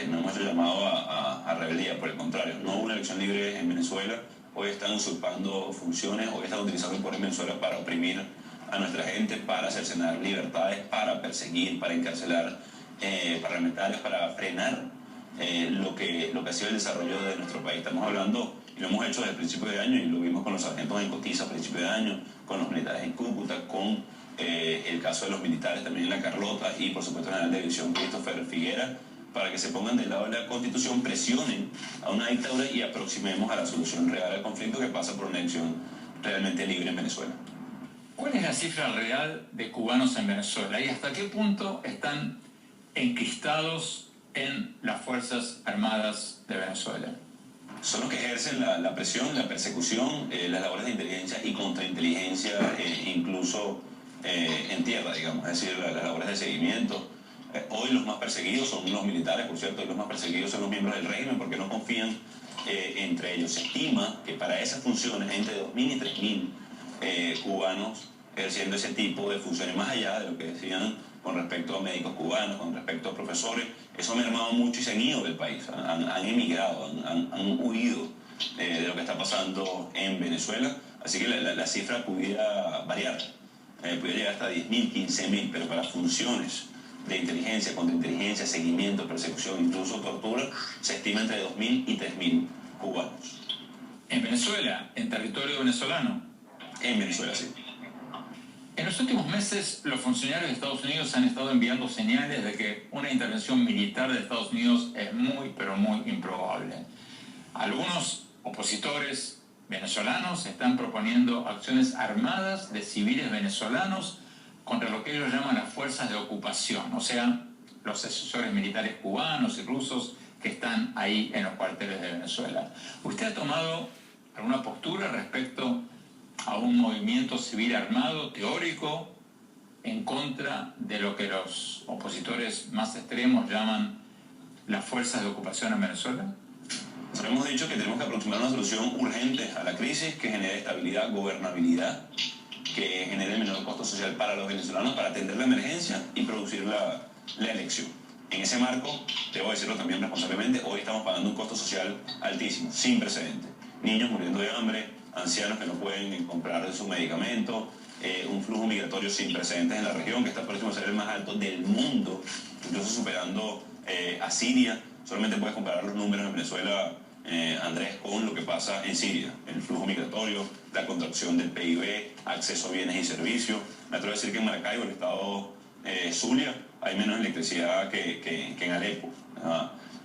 No hemos hecho llamado a rebeldía, por el contrario. No hubo una elección libre en Venezuela. Hoy están usurpando funciones, hoy están utilizando el poder en Venezuela para oprimir a nuestra gente, para cercenar libertades, para perseguir, para encarcelar parlamentarios, para frenar lo que ha sido el desarrollo de nuestro país. Estamos hablando, y lo hemos hecho desde el principio de año, y lo vimos con los sargentos en Cotiza a principio de año, con los militares en Cúcuta, con el caso de los militares también en La Carlota, y por supuesto el general de división Christopher Figuera, para que se pongan del lado de la Constitución, presionen a una dictadura y aproximemos a la solución real al conflicto, que pasa por una elección realmente libre en Venezuela. ¿Cuál es la cifra real de cubanos en Venezuela y hasta qué punto están enquistados en las Fuerzas Armadas de Venezuela? Son los que ejercen la presión, la persecución, las labores de inteligencia y contrainteligencia, incluso en tierra, digamos, es decir, las labores de seguimiento. Hoy los más perseguidos son los militares, por cierto, y los más perseguidos son los miembros del régimen porque no confían entre ellos. Se estima que para esas funciones hay entre 2.000 y 3.000 cubanos ejerciendo ese tipo de funciones, más allá de lo que decían con respecto a médicos cubanos, con respecto a profesores. Eso ha mermado mucho y se han ido del país, han emigrado, han huido de lo que está pasando en Venezuela. Así que la cifra pudiera variar, pudiera llegar hasta 10.000, 15.000, pero para funciones de inteligencia, contrainteligencia, seguimiento, persecución, incluso tortura, se estima entre 2.000 y 3.000 cubanos. ¿En Venezuela? ¿En territorio venezolano? En Venezuela, sí. En los últimos meses, los funcionarios de Estados Unidos han estado enviando señales de que una intervención militar de Estados Unidos es muy, pero muy improbable. Algunos opositores venezolanos están proponiendo acciones armadas de civiles venezolanos contra lo que ellos llaman las fuerzas de ocupación, o sea, los asesores militares cubanos y rusos que están ahí en los cuarteles de Venezuela. ¿Usted ha tomado alguna postura respecto a un movimiento civil armado teórico en contra de lo que los opositores más extremos llaman las fuerzas de ocupación en Venezuela? Nosotros hemos dicho que tenemos que aproximar una solución urgente a la crisis que genere estabilidad, gobernabilidad, que genere el menor costo social para los venezolanos, para atender la emergencia y producir la elección. En ese marco, debo decirlo también responsablemente, hoy estamos pagando un costo social altísimo, sin precedentes. Niños muriendo de hambre, ancianos que no pueden comprar su medicamento, un flujo migratorio sin precedentes en la región, que está próximo a ser el más alto del mundo, incluso superando a Siria. Solamente puedes comparar los números en Venezuela, Andrés, con lo que pasa en Siria. El flujo migratorio, la contracción del PIB, acceso a bienes y servicios. Me atrevo a decir que en Maracaibo, el estado Zulia, hay menos electricidad que en Alepo.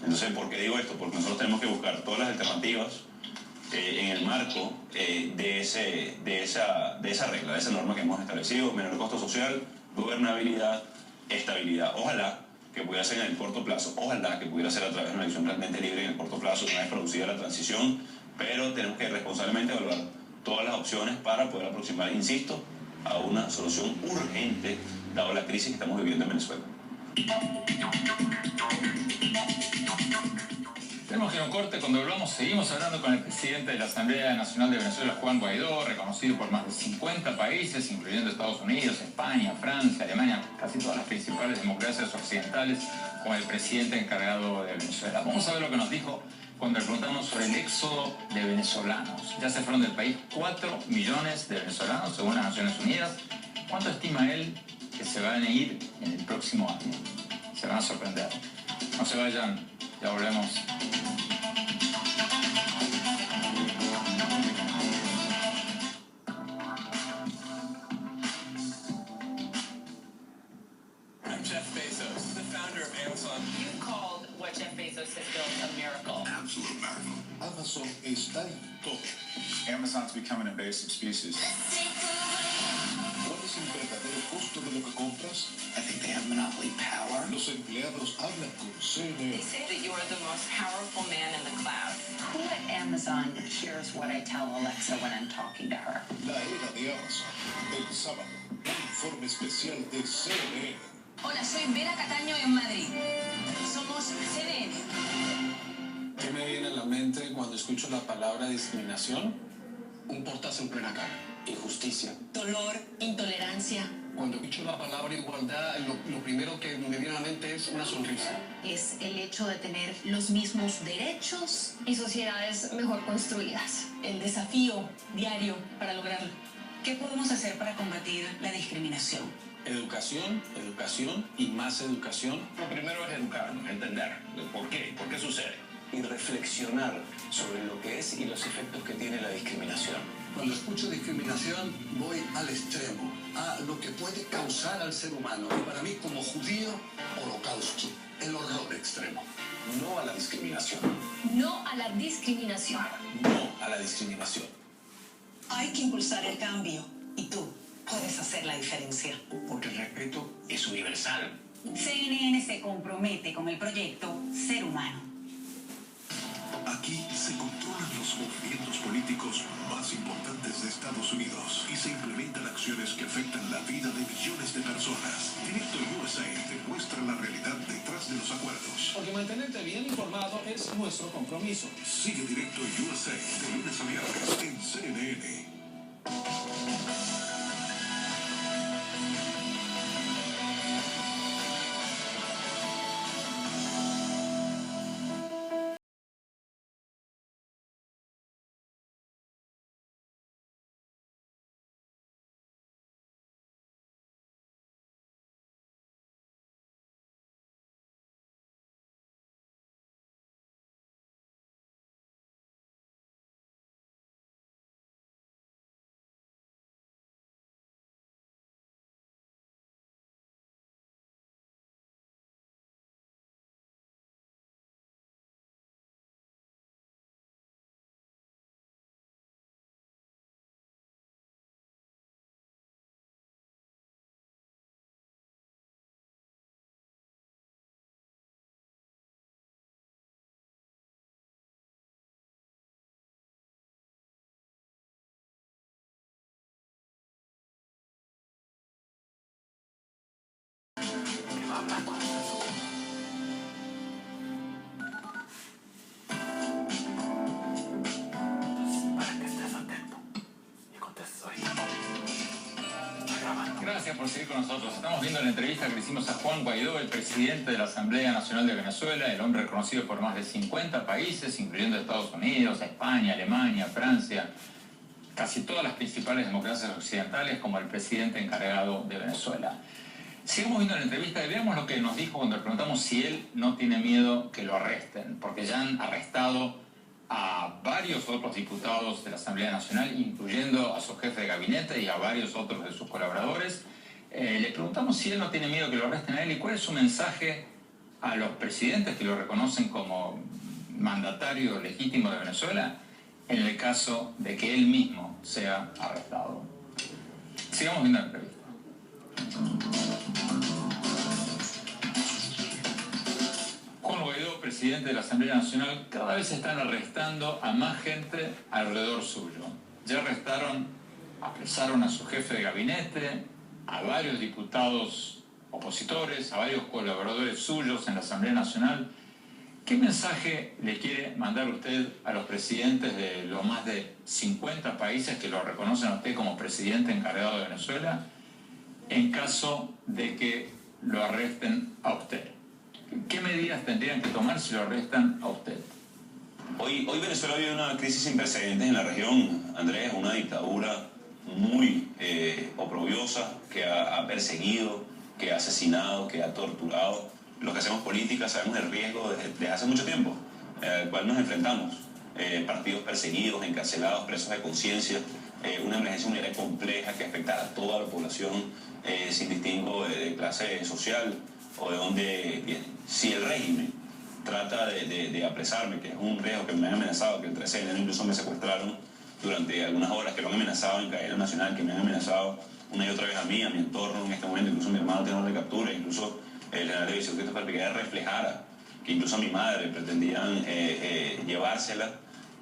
Entonces, ¿por qué digo esto? Porque nosotros tenemos que buscar todas las alternativas en el marco de esa regla, de esa norma que hemos establecido: menor costo social, gobernabilidad, estabilidad. Ojalá que pudiera ser en el corto plazo, ojalá que pudiera ser a través de una elección realmente libre en el corto plazo, una vez producida la transición, pero tenemos que responsablemente evaluar todas las opciones para poder aproximar, insisto, a una solución urgente, dado la crisis que estamos viviendo en Venezuela. Tenemos que ir a un corte. Cuando volvamos seguimos hablando con el presidente de la Asamblea Nacional de Venezuela, Juan Guaidó, reconocido por más de 50 países, incluyendo Estados Unidos, España, Francia, Alemania, casi todas las principales democracias occidentales, como el presidente encargado de Venezuela. Vamos a ver lo que nos dijo cuando le preguntamos sobre el éxodo de venezolanos. Ya se fueron del país 4 millones de venezolanos, según las Naciones Unidas. ¿Cuánto estima él que se van a ir en el próximo año? Se van a sorprender. No se vayan, ya volvemos. I'm Jeff Bezos, the founder of Amazon. You called what Jeff Bezos has built a miracle. Absolute miracle. Amazon está en todo. Amazon's become an invasive species. ¿Cuál es el verdadero costo resto de lo que compras? I think they have monopoly power. Los empleados hablan con CNN. They say that you are the most powerful man in the cloud. Who at Amazon hears what I tell Alexa when I'm talking to her? La era de Amazon. El sábado, un informe especial de CNN. Hola, soy Vera Cataño en Madrid. Somos CNN. ¿Qué me viene a la mente cuando escucho la palabra discriminación? Un portazo en plena cara. Injusticia. Dolor, intolerancia. Cuando escucho la palabra igualdad, lo primero que me viene a la mente es una sonrisa. Es el hecho de tener los mismos derechos y sociedades mejor construidas. El desafío diario para lograrlo. ¿Qué podemos hacer para combatir la discriminación? Educación, educación y más educación. Lo primero es educarnos, entender por qué sucede. Y reflexionar sobre lo que es y los efectos que tiene la discriminación. Cuando escucho discriminación, voy al extremo, a lo que puede causar al ser humano. Y para mí, como judío, holocausto, el horror extremo. No a la discriminación. No a la discriminación. No a la discriminación. Hay que impulsar el cambio y tú puedes hacer la diferencia. Porque el respeto es universal. CNN se compromete con el proyecto Ser Humano. Aquí se controlan los movimientos políticos más importantes de Estados Unidos y se implementan acciones que afectan la vida de millones de personas. Directo USA te muestra la realidad detrás de los acuerdos. Porque mantenerte bien informado es nuestro compromiso. Sigue Directo USA de lunes a viernes en CNN. Gracias por seguir con nosotros. Estamos viendo la entrevista que le hicimos a Juan Guaidó, el presidente de la Asamblea Nacional de Venezuela, el hombre reconocido por más de 50 países, incluyendo Estados Unidos, España, Alemania, Francia, casi todas las principales democracias occidentales, como el presidente encargado de Venezuela. Sigamos viendo la entrevista y veamos lo que nos dijo cuando le preguntamos si él no tiene miedo que lo arresten, porque ya han arrestado a varios otros diputados de la Asamblea Nacional, incluyendo a su jefe de gabinete y a varios otros de sus colaboradores. Le preguntamos si él no tiene miedo que lo arresten a él y cuál es su mensaje a los presidentes que lo reconocen como mandatario legítimo de Venezuela en el caso de que él mismo sea arrestado. Sigamos viendo la entrevista. Juan Guaidó, presidente de la Asamblea Nacional, cada vez están arrestando a más gente alrededor suyo. Ya apresaron a su jefe de gabinete, a varios diputados opositores, a varios colaboradores suyos en la Asamblea Nacional. ¿Qué mensaje le quiere mandar usted a los presidentes de los más de 50 países que lo reconocen a usted como presidente encargado de Venezuela en caso de que lo arresten a usted? ¿Qué medidas tendrían que tomar si lo arrestan a usted? Hoy Venezuela vive una crisis sin precedentes en la región, Andrés, una dictadura muy oprobiosa que ha perseguido, que ha asesinado, que ha torturado. Los que hacemos política sabemos el riesgo desde hace mucho tiempo al cual nos enfrentamos. Partidos perseguidos, encarcelados, presos de conciencia, una emergencia humanitaria compleja que afectará a toda la población sin distingo de clase social o de dónde vienen. Si el régimen trata de apresarme, que es un riesgo que me han amenazado, que el 13 de enero incluso me secuestraron durante algunas horas, que lo han amenazado en cadena nacional, que me han amenazado una y otra vez a mí, a mi entorno en este momento, incluso mi hermano tiene una recaptura, incluso el general de división Christopher Piguet reflejara que incluso a mi madre pretendían llevársela.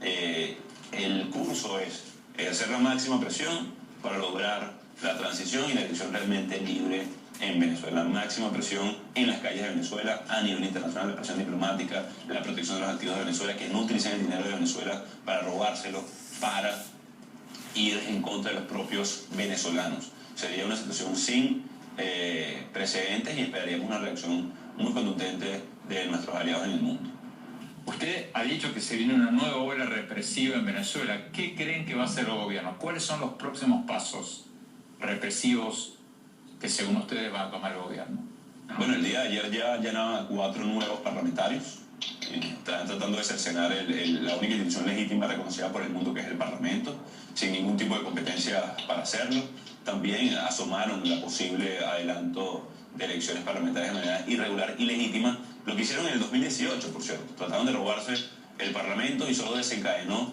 El curso es hacer la máxima presión para lograr la transición y la elección realmente libre en Venezuela. La máxima presión en las calles de Venezuela, a nivel internacional, la presión diplomática, la protección de los activos de Venezuela, que no utilicen el dinero de Venezuela para robárselo, para ir en contra de los propios venezolanos. Sería una situación sin precedentes y esperaríamos una reacción muy contundente de nuestros aliados en el mundo. Usted ha dicho que se viene una nueva ola represiva en Venezuela. ¿Qué creen que va a hacer el gobierno? ¿Cuáles son los próximos pasos represivos que según ustedes va a tomar el gobierno? Bueno, el día de ayer ya llenaban a 4 nuevos parlamentarios. Están tratando de cercenar la única institución legítima reconocida por el mundo, que es el Parlamento, sin ningún tipo de competencia para hacerlo. También asomaron la posible adelanto de elecciones parlamentarias de manera irregular y legítima, lo que hicieron en el 2018, por cierto. Trataron de robarse el Parlamento y solo desencadenó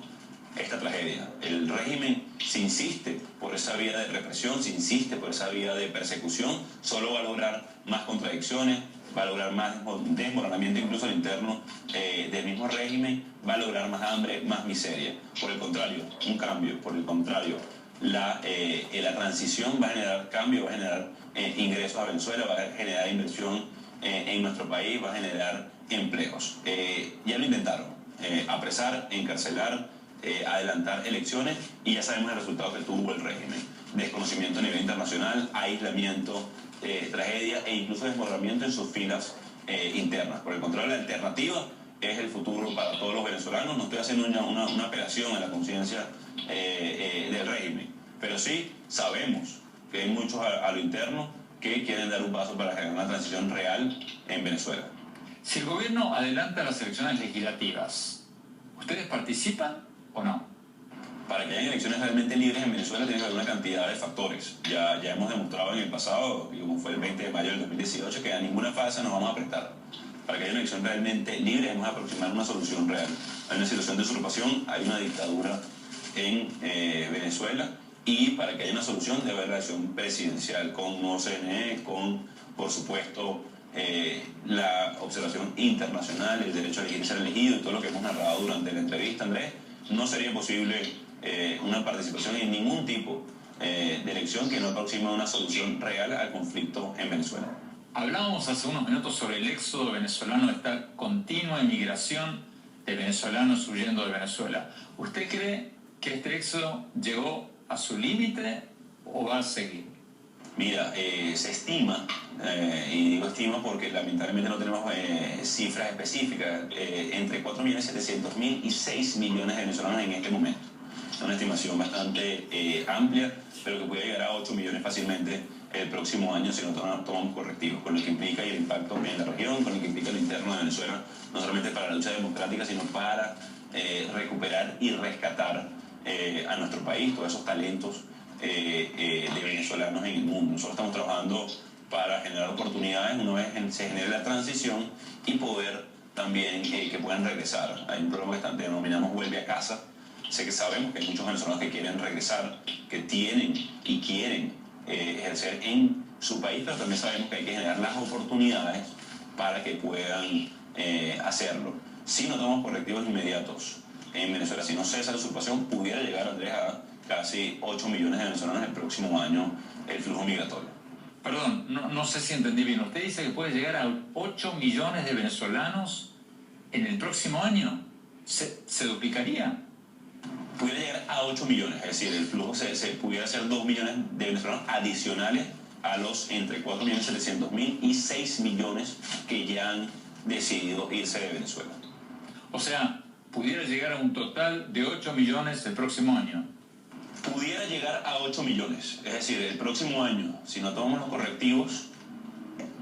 esta tragedia. El régimen, si insiste por esa vía de represión, si insiste por esa vía de persecución, solo va a lograr más contradicciones, va a lograr más desmoronamiento incluso al interno del mismo régimen, va a lograr más hambre, más miseria. Por el contrario, un cambio, por el contrario, la transición va a generar cambio, va a generar ingresos a Venezuela, va a generar inversión en nuestro país, va a generar empleos. Ya lo intentaron, apresar, encarcelar, adelantar elecciones, y ya sabemos el resultado que tuvo el régimen. Desconocimiento a nivel internacional, aislamiento, tragedia e incluso desmoronamiento en sus filas internas. Por el contrario, la alternativa es el futuro para todos los venezolanos. No estoy haciendo una apelación a la conciencia del régimen, pero sí sabemos que hay muchos a lo interno que quieren dar un paso para generar una transición real en Venezuela. Si el gobierno adelanta las elecciones legislativas, ¿ustedes participan o no? Para que haya elecciones realmente libres en Venezuela tiene que haber una cantidad de factores. Ya hemos demostrado en el pasado, como fue el 20 de mayo del 2018, que a ninguna fase nos vamos a prestar. Para que haya una elección realmente libre debemos aproximar una solución real. Hay una situación de usurpación, hay una dictadura en Venezuela, y para que haya una solución debe haber la elección presidencial con OCNE, con, por supuesto, la observación internacional, el derecho a elegir y ser elegido y todo lo que hemos narrado durante la entrevista, Andrés. No sería posible una participación en ningún tipo de elección que no aproxime una solución real al conflicto en Venezuela. Hablábamos hace unos minutos sobre el éxodo venezolano, de esta continua emigración de venezolanos huyendo de Venezuela. ¿Usted cree que este éxodo llegó a su límite o va a seguir? Mira, se estima, y digo estima porque lamentablemente no tenemos cifras específicas, entre 4.700.000 y 6 millones de venezolanos en este momento. Es una estimación bastante amplia, pero que puede llegar a 8 millones fácilmente el próximo año si no tomamos correctivos, con lo que implica el impacto en la región, con lo que implica lo interno de Venezuela, no solamente para la lucha democrática, sino para recuperar y rescatar a nuestro país todos esos talentos de venezolanos en el mundo. Nosotros estamos trabajando para generar oportunidades una vez se genere la transición y poder también que puedan regresar. Hay un programa que denominamos Vuelve a Casa. Sé que sabemos que hay muchos venezolanos que quieren regresar, que tienen y quieren ejercer en su país, pero también sabemos que hay que generar las oportunidades para que puedan hacerlo. Si no tomamos correctivos inmediatos en Venezuela, si no cesa la usurpación, pudiera llegar, Andrés, a casi 8 millones de venezolanos el próximo año el flujo migratorio. Perdón, no sé si entendí bien. ¿Usted dice que puede llegar a 8 millones de venezolanos en el próximo año? ¿Se duplicaría? Pudiera llegar a 8 millones, es decir, el flujo se pudiera ser 2 millones de venezolanos adicionales a los entre 4.700.000 y 6 millones que ya han decidido irse de Venezuela. O sea, pudiera llegar a un total de 8 millones el próximo año. Pudiera llegar a 8 millones, es decir, el próximo año, si no tomamos los correctivos,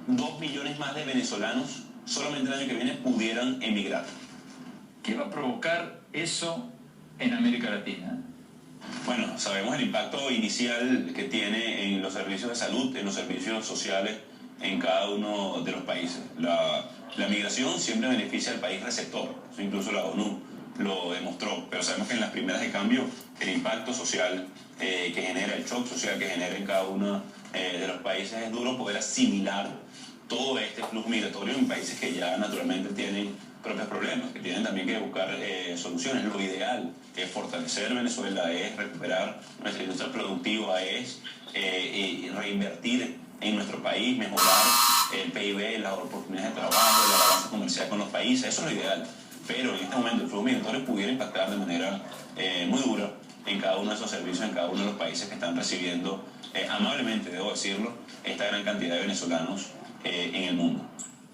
2 millones más de venezolanos solamente el año que viene pudieran emigrar. ¿Qué va a provocar eso en América Latina? Bueno, sabemos el impacto inicial que tiene en los servicios de salud, en los servicios sociales en cada uno de los países. La migración siempre beneficia al país receptor. Eso incluso la ONU lo demostró, pero sabemos que en las primeras de cambio el impacto social que genera, el shock social que genera en cada uno de los países es duro poder asimilar todo este flujo migratorio en países que ya naturalmente tienen propios problemas, que tienen también que buscar soluciones. Lo ideal es fortalecer Venezuela, es recuperar nuestra industria productiva, es reinvertir en nuestro país, mejorar el PIB, las oportunidades de trabajo, la balanza comercial con los países, eso es lo ideal. Pero en este momento el flujo migratorio pudiera impactar de manera muy dura en cada uno de esos servicios, en cada uno de los países que están recibiendo, amablemente debo decirlo, esta gran cantidad de venezolanos en el mundo.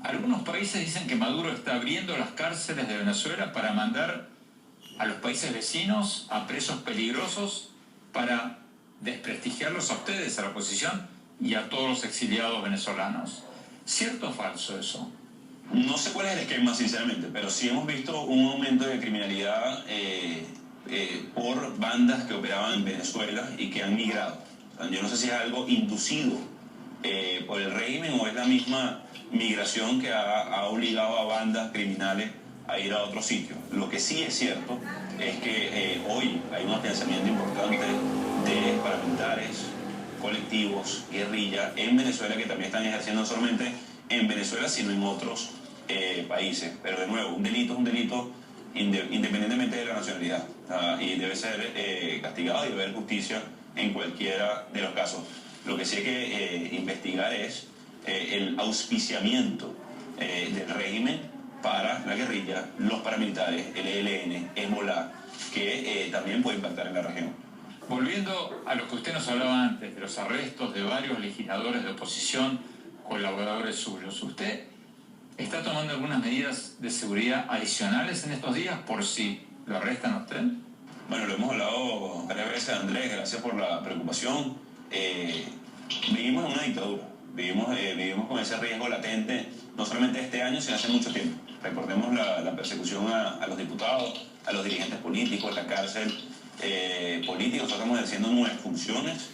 Algunos países dicen que Maduro está abriendo las cárceles de Venezuela para mandar a los países vecinos a presos peligrosos para desprestigiarlos a ustedes, a la oposición y a todos los exiliados venezolanos. ¿Cierto o falso eso? No sé cuál es el esquema, sinceramente, pero sí hemos visto un aumento de criminalidad por bandas que operaban en Venezuela y que han migrado. O sea, yo no sé si es algo inducido por el régimen o es la misma migración que ha obligado a bandas criminales a ir a otro sitio. Lo que sí es cierto es que hoy hay un afianzamiento importante de paramilitares, colectivos, guerrilla en Venezuela que también están ejerciendo no solamente en Venezuela sino en otros países. Pero de nuevo, un delito es un delito independientemente de la nacionalidad y debe ser castigado y debe haber justicia en cualquiera de los casos. Lo que sí hay que investigar es el auspiciamiento del régimen para la guerrilla, los paramilitares, el ELN, Hezbollah, que también puede impactar en la región. Volviendo a lo que usted nos hablaba antes, de los arrestos de varios legisladores de oposición, colaboradores suyos, ¿usted está tomando algunas medidas de seguridad adicionales en estos días por si lo arrestan a usted? Bueno, lo hemos hablado varias veces, Andrés, gracias por la preocupación. Vivimos en una dictadura, vivimos con ese riesgo latente, no solamente este año, sino hace mucho tiempo. Recordemos la persecución a los diputados, a los dirigentes políticos, la cárcel política. Nosotros estamos ejerciendo nuestras funciones,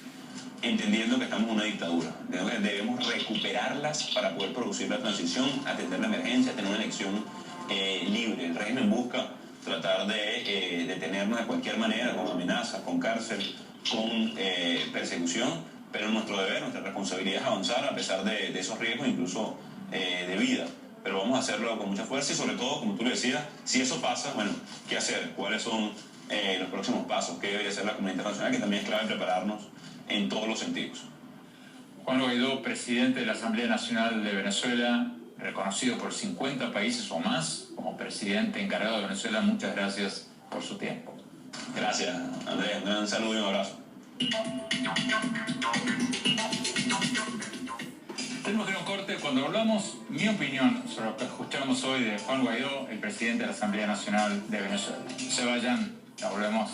entendiendo que estamos en una dictadura. Debemos recuperarlas para poder producir la transición, atender la emergencia, tener una elección libre. El régimen busca tratar de detenernos de cualquier manera, con amenazas, con cárcel, con persecución, pero nuestro deber, nuestra responsabilidad es avanzar a pesar de esos riesgos, incluso de vida. Pero vamos a hacerlo con mucha fuerza y sobre todo, como tú le decías, si eso pasa, bueno, ¿qué hacer? ¿Cuáles son los próximos pasos? ¿Qué debería hacer la comunidad internacional? Que también es clave prepararnos en todos los sentidos. Juan Guaidó, presidente de la Asamblea Nacional de Venezuela, reconocido por 50 países o más como presidente encargado de Venezuela, muchas gracias por su tiempo. Gracias, Andrés. Un gran saludo y un abrazo. Tenemos que ir a un corte. Cuando hablamos, mi opinión sobre lo que escuchamos hoy de Juan Guaidó, el presidente de la Asamblea Nacional de Venezuela. No se vayan, ya volvemos.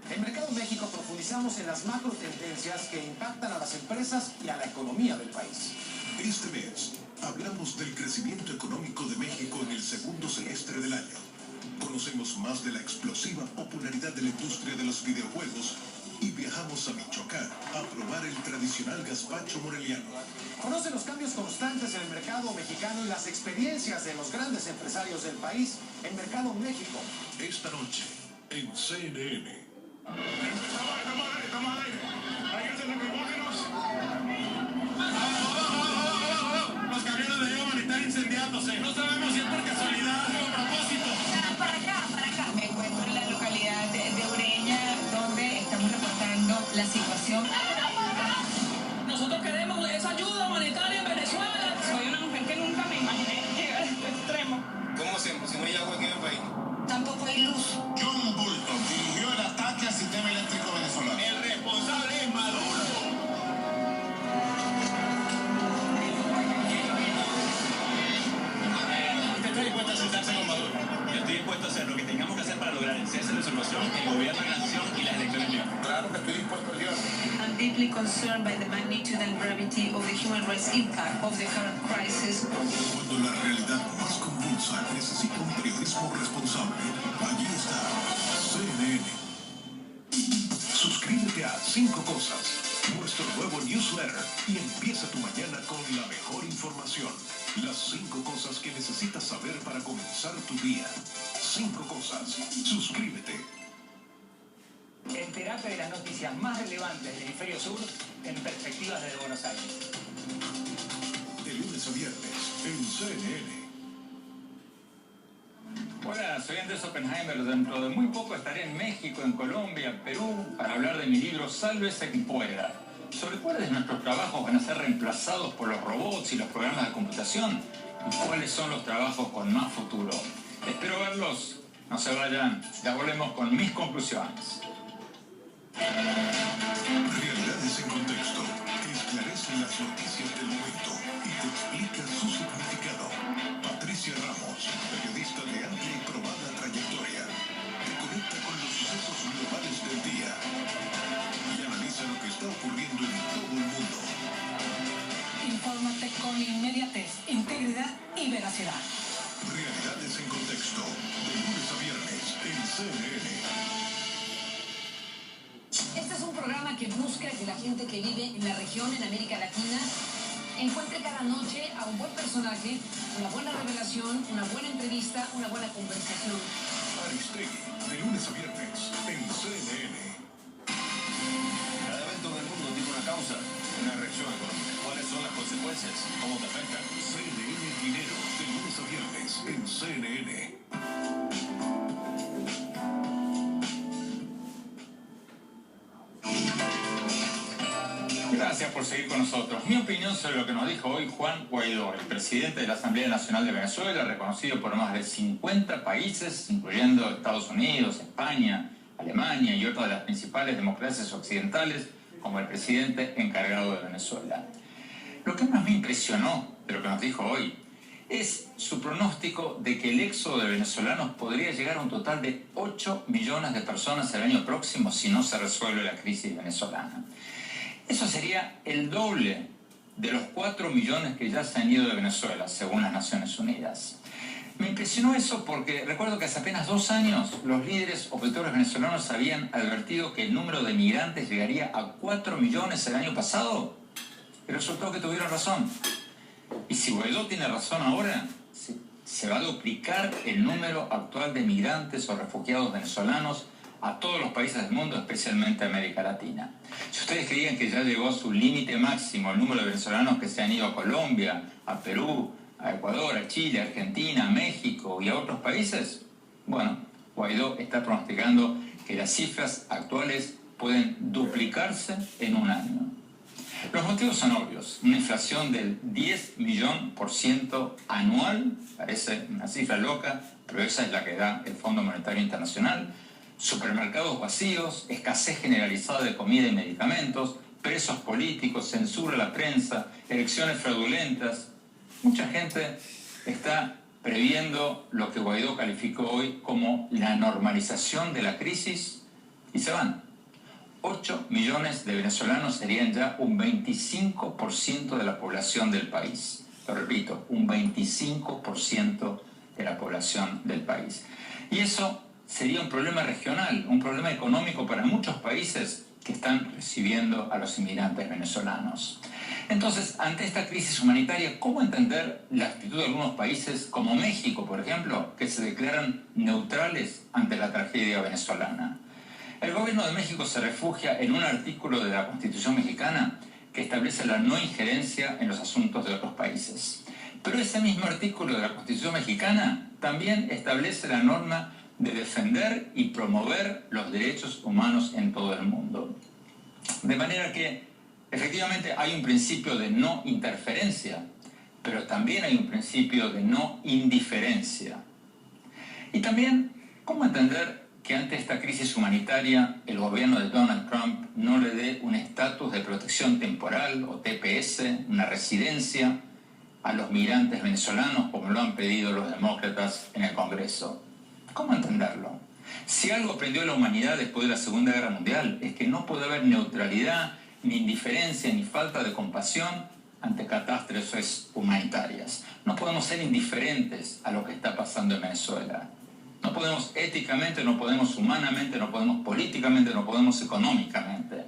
En Mercado México profundizamos en las macro tendencias que impactan a las empresas y a la economía del país. Este mes hablamos del crecimiento económico de México en el segundo semestre del año. Conocemos más de la explosiva popularidad de la industria de los videojuegos y viajamos a Michoacán a probar el tradicional gazpacho moreliano. Conoce los cambios constantes en el mercado mexicano y las experiencias de los grandes empresarios del país en Mercado México. Esta noche, en CNN. Estamos al aire. Hay que hacer lacrimógenos. Los camiones de Evan están incendiándose. No sabemos si es por casualidad o a propósito. Para acá. Me encuentro en la localidad de Ureña, donde estamos reportando la situación. Nosotros queremos esa ayuda humanitaria en Venezuela. Soy una mujer que nunca me imaginé llegar a este extremo. ¿Cómo hacemos? Si no hay agua aquí en el país. Tampoco hay luz. John Bolton dirigió el ataque al sistema eléctrico venezolano. El responsable es Maduro. ¿Usted está dispuesto a sentarse con Maduro? Yo estoy dispuesto a hacer lo que tengamos que hacer para lograr el cese de resolución, el gobierno de la nación y las elecciones libres. Claro que estoy dispuesto a llegar. I'm deeply concerned by the magnitude and gravity of the human rights impact of the current crisis. Cuando la realidad más convulsa necesita un periodismo responsable, allí está CNN. 5 cosas, nuestro nuevo newsletter, y empieza tu mañana con la mejor información. Las 5 cosas que necesitas saber para comenzar tu día. 5 cosas. Suscríbete. Entérate de las noticias más relevantes del hemisferio sur en Perspectivas desde Buenos Aires. De lunes a viernes en CNN. Hola, soy Andrés Oppenheimer. Dentro de muy poco estaré en México, en Colombia, Perú, para hablar de mi libro Sálvese quien pueda. Sobre cuáles de nuestros trabajos van a ser reemplazados por los robots y los programas de computación y cuáles son los trabajos con más futuro. Espero verlos. No se vayan. Ya volvemos con mis conclusiones. Realidades en contexto, que esclarece las noticias del momento y te explica su significado. Patricia Ramos, periodista de amplia y probada trayectoria, te conecta con los sucesos globales del día y analiza lo que está ocurriendo en todo el mundo. Infórmate con inmediatez, integridad y veracidad. Realidades en contexto, de lunes a viernes en CNN. Este es un programa que busca que la gente que vive en la región, en América Latina, encuentre cada noche a un buen personaje, una buena revelación, una buena entrevista, una buena conversación. Aristegui, de lunes a viernes en CNN. Cada evento del mundo tiene una causa, una reacción económica. ¿Cuáles son las consecuencias? ¿Cómo te afectan? CNN Dinero, de lunes a viernes en CNN. Gracias por seguir con nosotros. Mi opinión sobre lo que nos dijo hoy Juan Guaidó, el presidente de la Asamblea Nacional de Venezuela, reconocido por más de 50 países, incluyendo Estados Unidos, España, Alemania y otras de las principales democracias occidentales, como el presidente encargado de Venezuela. Lo que más me impresionó de lo que nos dijo hoy es su pronóstico de que el éxodo de venezolanos podría llegar a un total de 8 millones de personas el año próximo si no se resuelve la crisis venezolana. Eso sería el doble de los 4 millones que ya se han ido de Venezuela, según las Naciones Unidas. Me impresionó eso porque recuerdo que hace apenas 2 años los líderes opositores venezolanos habían advertido que el número de migrantes llegaría a 4 millones el año pasado. Y resultó que tuvieron razón. Y si Guaidó tiene razón ahora, se va a duplicar el número actual de migrantes o refugiados venezolanos a todos los países del mundo, especialmente a América Latina. Si ustedes creían que ya llegó a su límite máximo el número de venezolanos que se han ido a Colombia, a Perú, a Ecuador, a Chile, a Argentina, a México y a otros países, bueno, Guaidó está pronosticando que las cifras actuales pueden duplicarse en un año. Los motivos son obvios. Una inflación del 10.000.000% anual, parece una cifra loca, pero esa es la que da el Fondo Monetario Internacional. Supermercados vacíos, escasez generalizada de comida y medicamentos, presos políticos, censura a la prensa, elecciones fraudulentas. Mucha gente está previendo lo que Guaidó calificó hoy como la normalización de la crisis y se van. 8 millones de venezolanos serían ya un 25% de la población del país. Lo repito, un 25% de la población del país. Y eso sería un problema regional, un problema económico para muchos países que están recibiendo a los inmigrantes venezolanos. Entonces, ante esta crisis humanitaria, ¿cómo entender la actitud de algunos países como México, por ejemplo, que se declaran neutrales ante la tragedia venezolana? El gobierno de México se refugia en un artículo de la Constitución mexicana que establece la no injerencia en los asuntos de otros países. Pero ese mismo artículo de la Constitución mexicana también establece la norma de defender y promover los derechos humanos en todo el mundo. De manera que, efectivamente, hay un principio de no interferencia, pero también hay un principio de no indiferencia. Y también, ¿cómo entender que ante esta crisis humanitaria el gobierno de Donald Trump no le dé un estatus de protección temporal o TPS, una residencia, a los migrantes venezolanos como lo han pedido los demócratas en el Congreso? ¿Cómo entenderlo? Si algo aprendió la humanidad después de la Segunda Guerra Mundial es que no puede haber neutralidad, ni indiferencia, ni falta de compasión ante catástrofes humanitarias. No podemos ser indiferentes a lo que está pasando en Venezuela. No podemos éticamente, no podemos humanamente, no podemos políticamente, no podemos económicamente.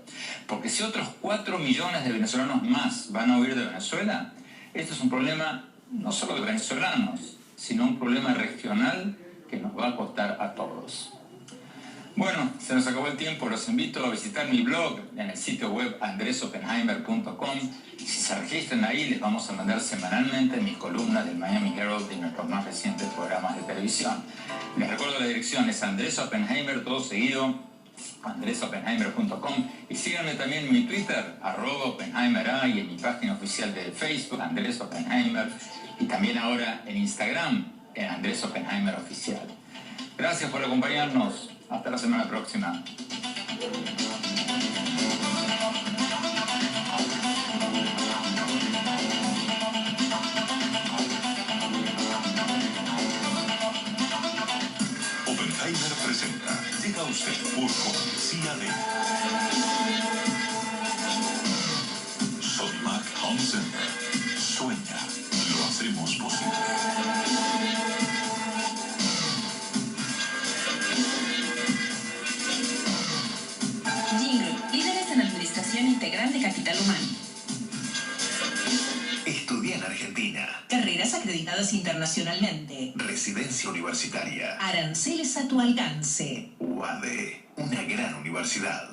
Porque si otros 4 millones de venezolanos más van a huir de Venezuela, esto es un problema no solo de venezolanos, sino un problema regional que nos va a costar a todos. Bueno, se nos acabó el tiempo. Los invito a visitar mi blog en el sitio web andresopenheimer.com. Si se registran ahí, les vamos a mandar semanalmente mis columnas del Miami Herald y nuestros más recientes programas de televisión. Les recuerdo la dirección, es Andrés Oppenheimer, todo seguido, andresopenheimer.com. Y síganme también en mi Twitter, @OppenheimerA, y en mi página oficial de Facebook, Andrés Oppenheimer, y también ahora en Instagram, en Andrés Oppenheimer Oficial. Gracias por acompañarnos. Hasta la semana próxima. Oppenheimer presenta. Llega a usted por cortesía de Sodimac Home Center. Sueña, lo hacemos posible. Integral de Capital Humano. Estudia en Argentina. Carreras acreditadas internacionalmente. Residencia universitaria. Aranceles a tu alcance. UADE, una gran universidad.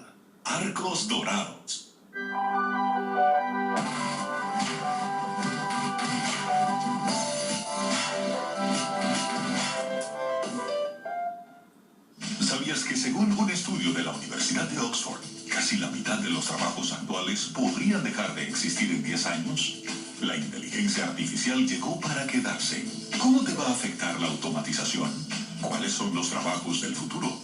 Arcos Dorados. ¿Sabías que según un estudio de la Universidad de Oxford, casi la mitad de los trabajos actuales podrían dejar de existir en 10 años? La inteligencia artificial llegó para quedarse. ¿Cómo te va a afectar la automatización? ¿Cuáles son los trabajos del futuro?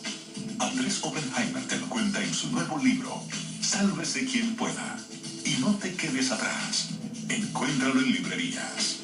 Andrés Oppenheimer te lo cuenta en su nuevo libro, Sálvese quien pueda. Y no te quedes atrás. Encuéntralo en librerías.